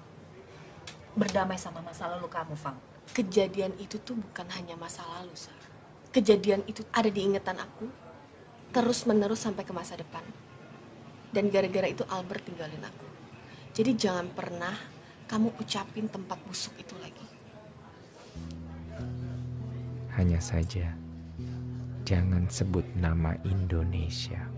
berdamai sama masa lalu kamu, Fang. Kejadian itu tuh bukan hanya masa lalu, Sar. Kejadian itu ada di ingatan aku, terus-menerus sampai ke masa depan. Dan gara-gara itu Albert tinggalin aku. Jadi jangan pernah kamu ucapin tempat busuk itu lagi. Hanya saja, jangan sebut nama Indonesia.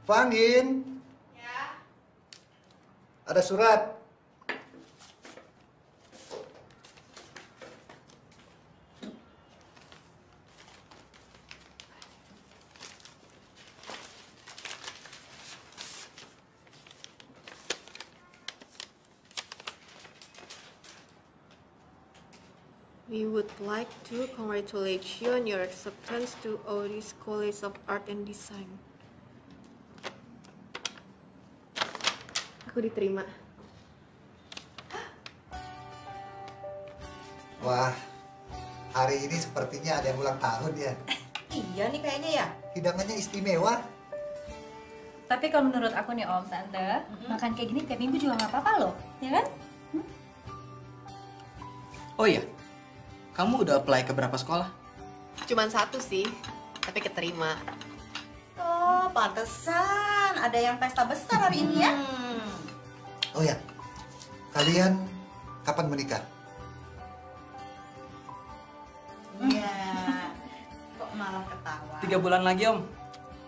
Fangin. Ya. Ada surat. We would like to congratulate you on your acceptance to Oris College of Art and Design. Aku diterima. Wah, hari ini sepertinya ada yang ulang tahun ya. Iya nih kayaknya ya. Hidangannya istimewa. Tapi kalau menurut aku nih Om, Tante, makan kayak gini tiap minggu juga nggak apa-apa loh, ya kan? Oh iya, kamu udah apply ke berapa sekolah? Cuman satu sih, tapi keterima. Oh, pantesan. Ada yang pesta besar hari ini ya. Oh ya, kalian kapan menikah? Iya. Kok malah ketawa? 3 bulan lagi Om.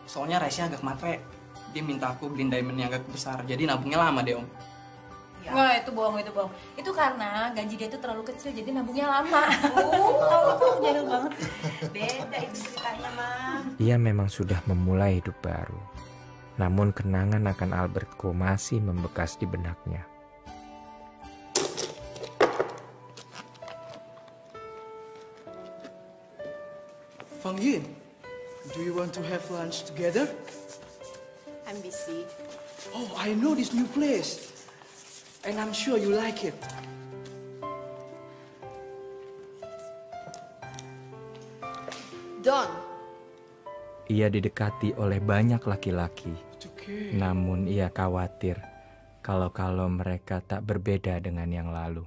Soalnya Raisya agak matre. Dia minta aku beliin diamond yang agak besar. Jadi nabungnya lama deh Om. Ya. Wah, itu bohong, itu bohong. Itu karena gaji dia itu terlalu kecil, jadi nabungnya lama. Oh, kamu jadul banget. Beda itu ceritanya, Mah. Ia memang sudah memulai hidup baru. Namun kenangan akan Albertko masih membekas di benaknya. Fang Yin, do you want to have lunch together? I'm busy. Oh, I know this new place. And I'm sure you like it. Don. Ia didekati oleh banyak laki-laki. Okay. Namun ia khawatir kalau mereka tak berbeda dengan yang lalu.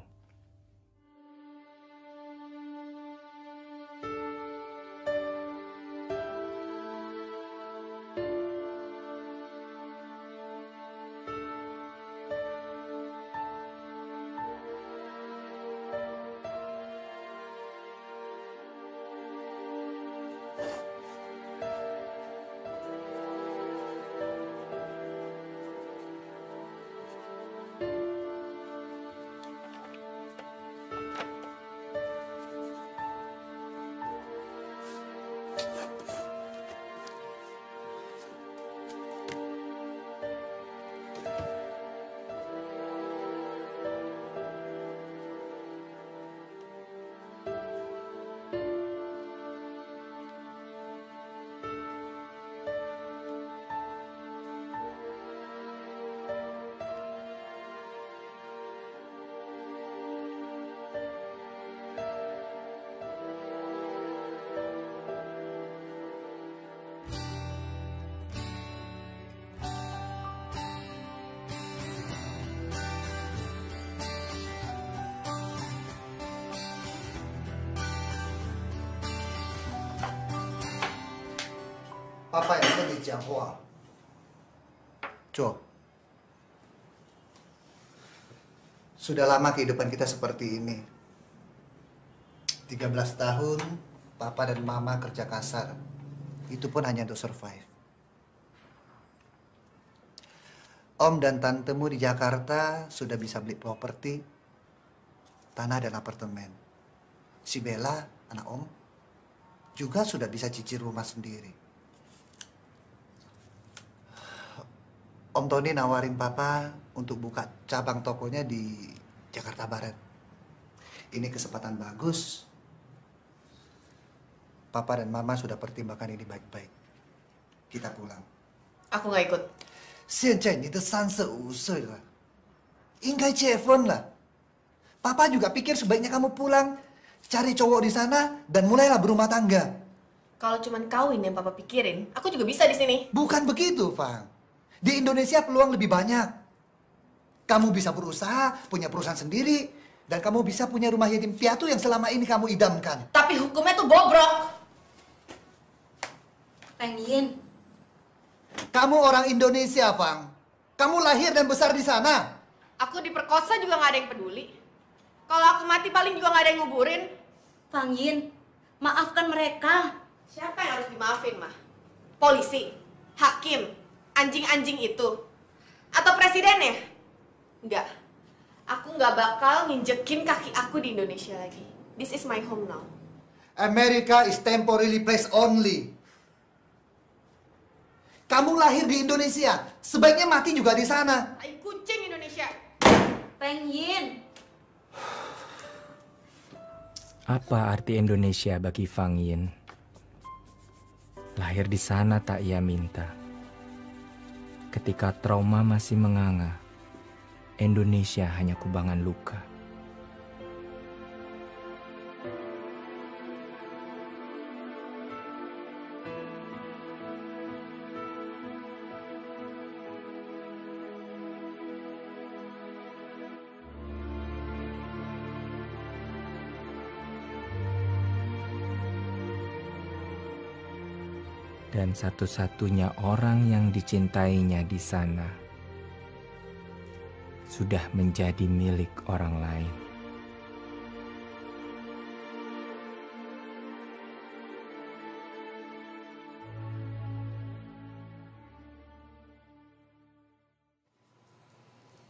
Papa yang跟你讲话。坐。Sudah lama kehidupan kita seperti ini. 13 tahun, Papa dan Mama kerja kasar. Itu pun hanya untuk survive. Om dan tantemu di Jakarta sudah bisa beli properti, tanah dan apartemen. Si Bella, anak Om, juga sudah bisa cicil rumah sendiri. Om Tony nawarin Papa untuk buka cabang tokonya di Jakarta Barat. Ini kesempatan bagus. Papa dan Mama sudah pertimbangkan ini baik-baik. Kita pulang. Aku nggak ikut. 现在你都35岁了，应该结婚了。Papa juga pikir sebaiknya kamu pulang, cari cowok di sana, dan mulailah berumah tangga. Kalau cuman kawin yang Papa pikirin, aku juga bisa di sini. Bukan begitu, Fang. Di Indonesia peluang lebih banyak. Kamu bisa berusaha, punya perusahaan sendiri, dan kamu bisa punya rumah yatim piatu yang selama ini kamu idamkan. Tapi hukumnya tuh bobrok. Fang Yin. Kamu orang Indonesia, Fang. Kamu lahir dan besar di sana. Aku diperkosa juga nggak ada yang peduli. Kalau aku mati paling juga nggak ada yang nguburin. Fang Yin, maafkan mereka. Siapa yang harus dimaafin, Mah? Polisi? Hakim? Anjing-anjing itu? Atau presidennya? Enggak. Aku nggak bakal nginjekin kaki aku di Indonesia lagi. This is my home now. America is temporary place only. Kamu lahir di Indonesia, sebaiknya mati juga di sana. Tai kucing Indonesia. Fang Yin. Apa arti Indonesia bagi Fang Yin? Lahir di sana tak ia minta. Ketika trauma masih menganga, Indonesia hanya kubangan luka. Dan satu-satunya orang yang dicintainya di sana sudah menjadi milik orang lain.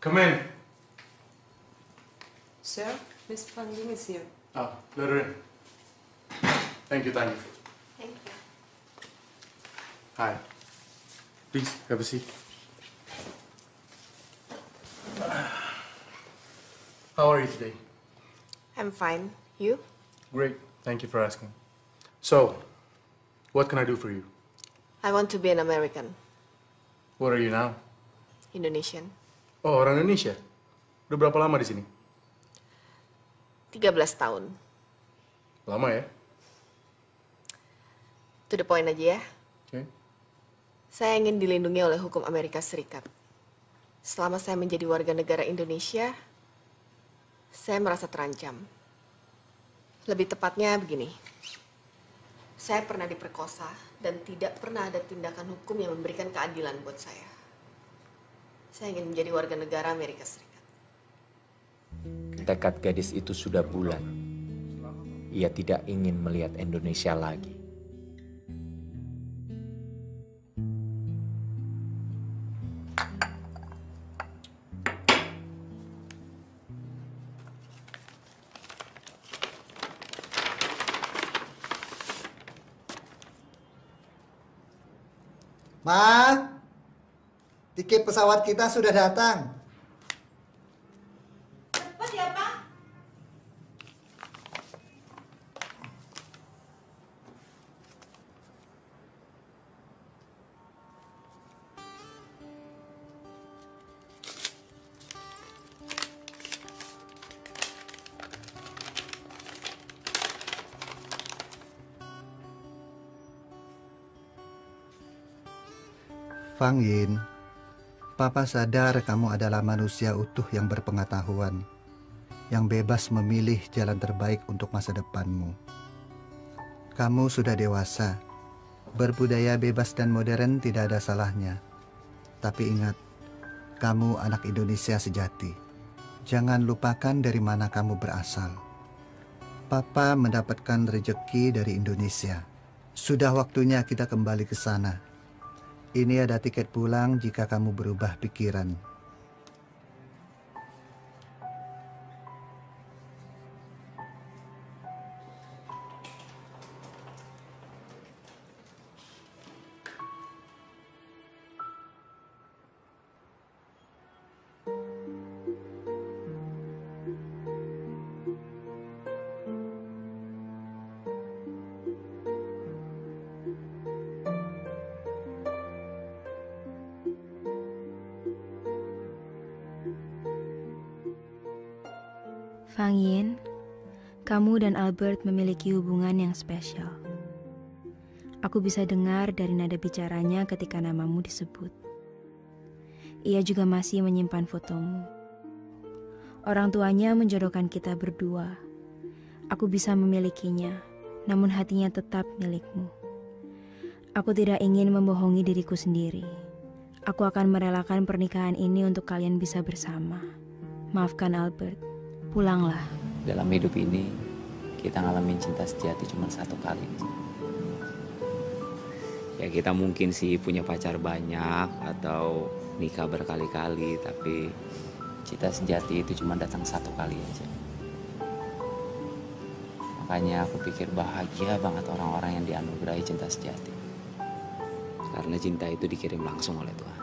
Come in. Sir, Miss Fang Yin is here. Oh, let her in. Thank you, Tanya. Thank you. Hi. Please, have a seat. How are you today? I'm fine. You? Great. Thank you for asking. So, what can I do for you? I want to be an American. What are you now? Indonesian. Oh, orang Indonesia? Udah berapa lama di sini? 13 tahun. Lama ya? To the point aja ya. Oke. Saya ingin dilindungi oleh hukum Amerika Serikat. Selama saya menjadi warga negara Indonesia, saya merasa terancam. Lebih tepatnya begini. Saya pernah diperkosa dan tidak pernah ada tindakan hukum yang memberikan keadilan buat saya. Saya ingin menjadi warga negara Amerika Serikat. Tekad gadis itu sudah bulat. Ia tidak ingin melihat Indonesia lagi. Ma, tiket pesawat kita sudah datang. Cepat ya, Pak. Fang Yin, Papa sadar kamu adalah manusia utuh yang berpengetahuan, yang bebas memilih jalan terbaik untuk masa depanmu. Kamu sudah dewasa, berbudaya bebas dan modern tidak ada salahnya. Tapi ingat, kamu anak Indonesia sejati. Jangan lupakan dari mana kamu berasal. Papa mendapatkan rejeki dari Indonesia. Sudah waktunya kita kembali ke sana. Ini ada tiket pulang jika kamu berubah pikiran. Fang Yin, kamu dan Albert memiliki hubungan yang spesial. Aku bisa dengar dari nada bicaranya ketika namamu disebut. Ia juga masih menyimpan fotomu. Orang tuanya menjodohkan kita berdua. Aku bisa memilikinya, namun hatinya tetap milikmu. Aku tidak ingin membohongi diriku sendiri. Aku akan merelakan pernikahan ini untuk kalian bisa bersama. Maafkan Albert. Pulanglah. Dalam hidup ini, kita ngalamin cinta sejati cuma satu kali. Ya kita mungkin sih punya pacar banyak atau nikah berkali-kali, tapi cinta sejati itu cuma datang satu kali aja. Makanya aku pikir bahagia banget orang-orang yang dianugerahi cinta sejati. Karena cinta itu dikirim langsung oleh Tuhan.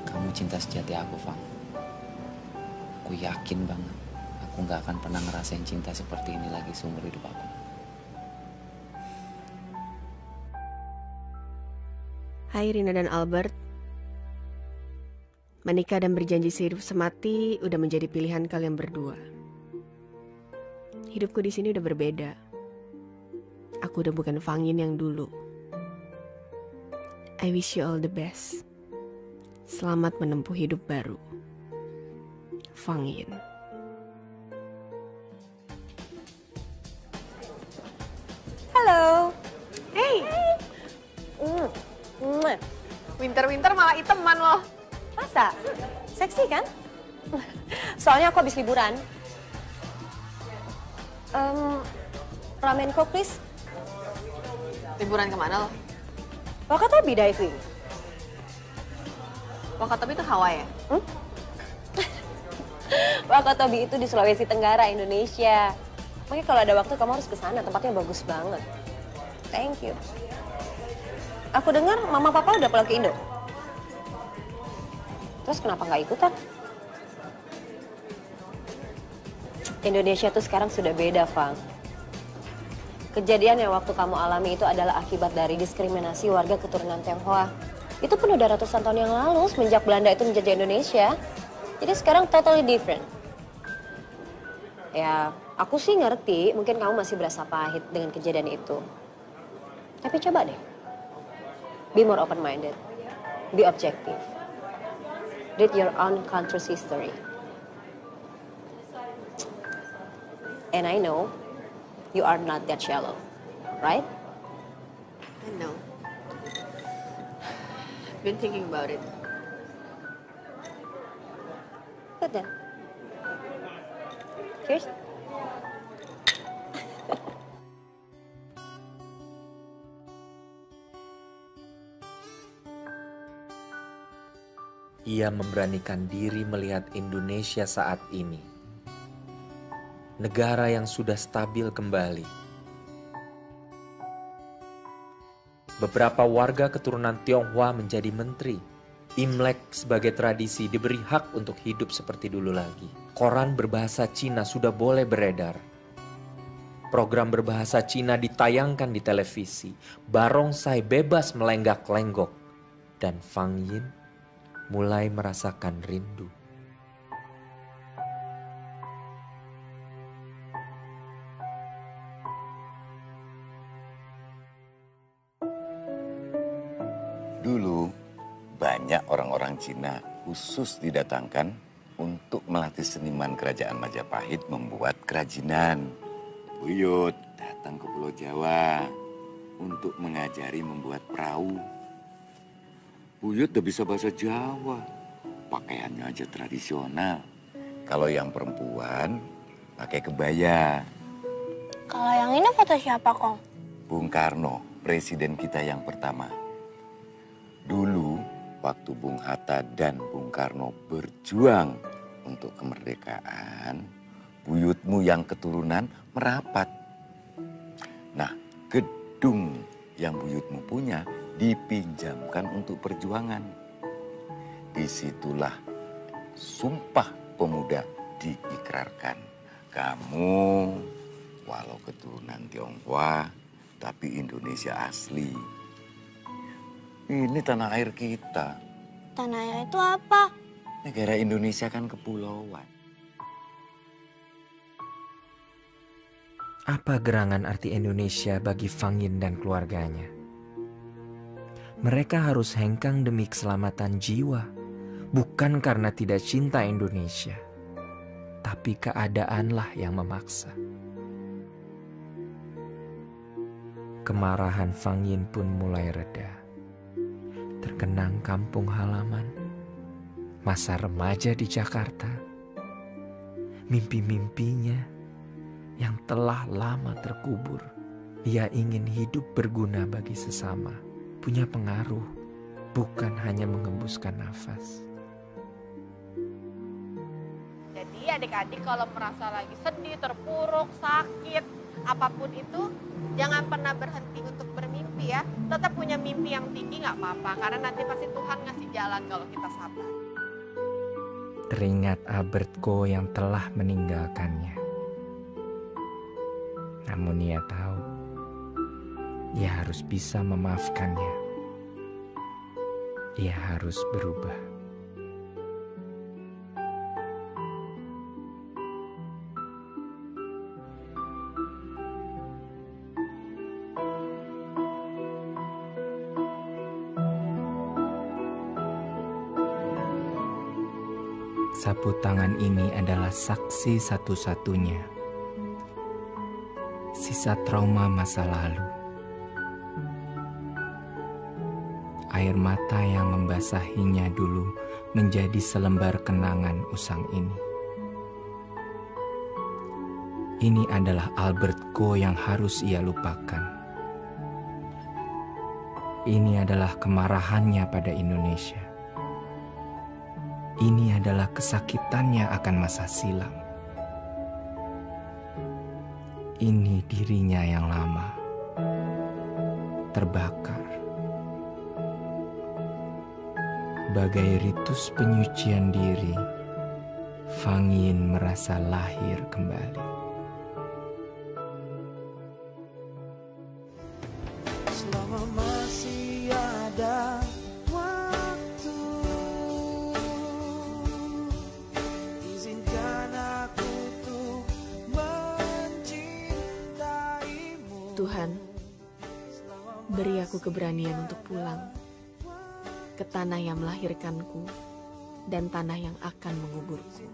Kamu cinta sejati aku, Fang. Aku yakin banget, aku gak akan pernah ngerasain cinta seperti ini lagi seumur hidup aku. Hai Rina dan Albert. Menikah dan berjanji sehidup semati udah menjadi pilihan kalian berdua. Hidupku di sini udah berbeda. Aku udah bukan Fang Yin yang dulu. I wish you all the best. Selamat menempuh hidup baru. Fang Yin. Halo. Hey. Winter-winter malah iteman loh. Masa? Seksi kan? Soalnya aku habis liburan. Ramen kok, please. Liburan kemana lo? Wakatobi diving. Wakatobi itu Hawaii ya? Wakatobi itu di Sulawesi Tenggara, Indonesia. Makanya kalau ada waktu kamu harus ke sana, tempatnya bagus banget. Thank you. Aku dengar mama papa udah pulang ke Indo. Terus kenapa nggak ikutan? Indonesia tuh sekarang sudah beda, Fang. Kejadian yang waktu kamu alami itu adalah akibat dari diskriminasi warga keturunan Tionghoa. Itu pun udah ratusan tahun yang lalu semenjak Belanda itu menjajah Indonesia. Jadi sekarang totally different. Ya, aku sih ngerti mungkin kamu masih berasa pahit dengan kejadian itu. Tapi coba deh, be more open-minded, be objective, read your own country's history. And I know you are not that shallow, right? I know. I've been thinking about it. Good then. Cheers. Ia memberanikan diri melihat Indonesia saat ini. Negara yang sudah stabil kembali. Beberapa warga keturunan Tionghoa menjadi menteri. Imlek sebagai tradisi diberi hak untuk hidup seperti dulu lagi. Koran berbahasa Cina sudah boleh beredar. Program berbahasa Cina ditayangkan di televisi. Barongsai bebas melenggak-lenggok. Dan Fang Yin mulai merasakan rindu. Dulu, banyak orang-orang Cina khusus didatangkan untuk melatih seniman kerajaan Majapahit membuat kerajinan. Buyut datang ke Pulau Jawa untuk mengajari membuat perahu. Buyut udah bisa bahasa Jawa, pakaiannya aja tradisional. Kalau yang perempuan, pakai kebaya. Kalau yang ini foto siapa, Kong? Bung Karno, presiden kita yang pertama. Dulu, waktu Bung Hatta dan Bung Karno berjuang untuk kemerdekaan, buyutmu yang keturunan merapat. Nah, gedung yang buyutmu punya dipinjamkan untuk perjuangan. Disitulah Sumpah Pemuda diikrarkan. Kamu walau keturunan Tionghoa, tapi Indonesia asli. Ini tanah air kita. Tanah air itu apa? Negara Indonesia kan kepulauan. Apa gerangan arti Indonesia bagi Fang Yin dan keluarganya? Mereka harus hengkang demi keselamatan jiwa, bukan karena tidak cinta Indonesia, tapi keadaanlah yang memaksa. Kemarahan Fang Yin pun mulai reda. Terkenang kampung halaman, masa remaja di Jakarta, mimpi-mimpinya yang telah lama terkubur. Ia ingin hidup berguna bagi sesama. Punya pengaruh, bukan hanya mengembuskan nafas. Jadi adik-adik kalau merasa lagi sedih, terpuruk, sakit, apapun itu, jangan pernah berhenti untuk bermimpi ya. Tetap punya mimpi yang tinggi nggak apa-apa, karena nanti pasti Tuhan ngasih jalan kalau kita sabar. Teringat Albert Ko yang telah meninggalkannya. Namun ia tahu, ia harus bisa memaafkannya. Ia harus berubah. Sapu tangan ini adalah saksi satu-satunya. Sisa trauma masa lalu. Air mata yang membasahinya dulu menjadi selembar kenangan usang ini. Ini adalah Albert Ko yang harus ia lupakan. Ini adalah kemarahannya pada Indonesia. Ini adalah kesakitannya akan masa silam. Ini dirinya yang lama. terbakar. Bagai ritus penyucian diri, Fang Yin merasa lahir kembali. Selama masih ada waktu, izinkan aku untuk mencintaimu. Tuhan, beri aku keberanian untuk pulang ke tanah yang melahirkanku dan tanah yang akan menguburku.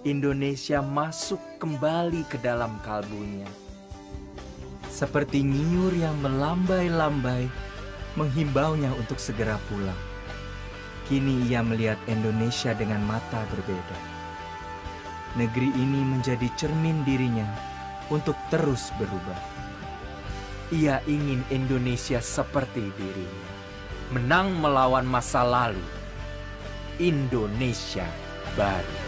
Indonesia masuk kembali ke dalam kalbunya. Seperti nyiur yang melambai-lambai menghimbaunya untuk segera pulang. Kini ia melihat Indonesia dengan mata berbeda. Negeri ini menjadi cermin dirinya untuk terus berubah. Ia ingin Indonesia seperti dirinya, menang melawan masa lalu. Indonesia baru.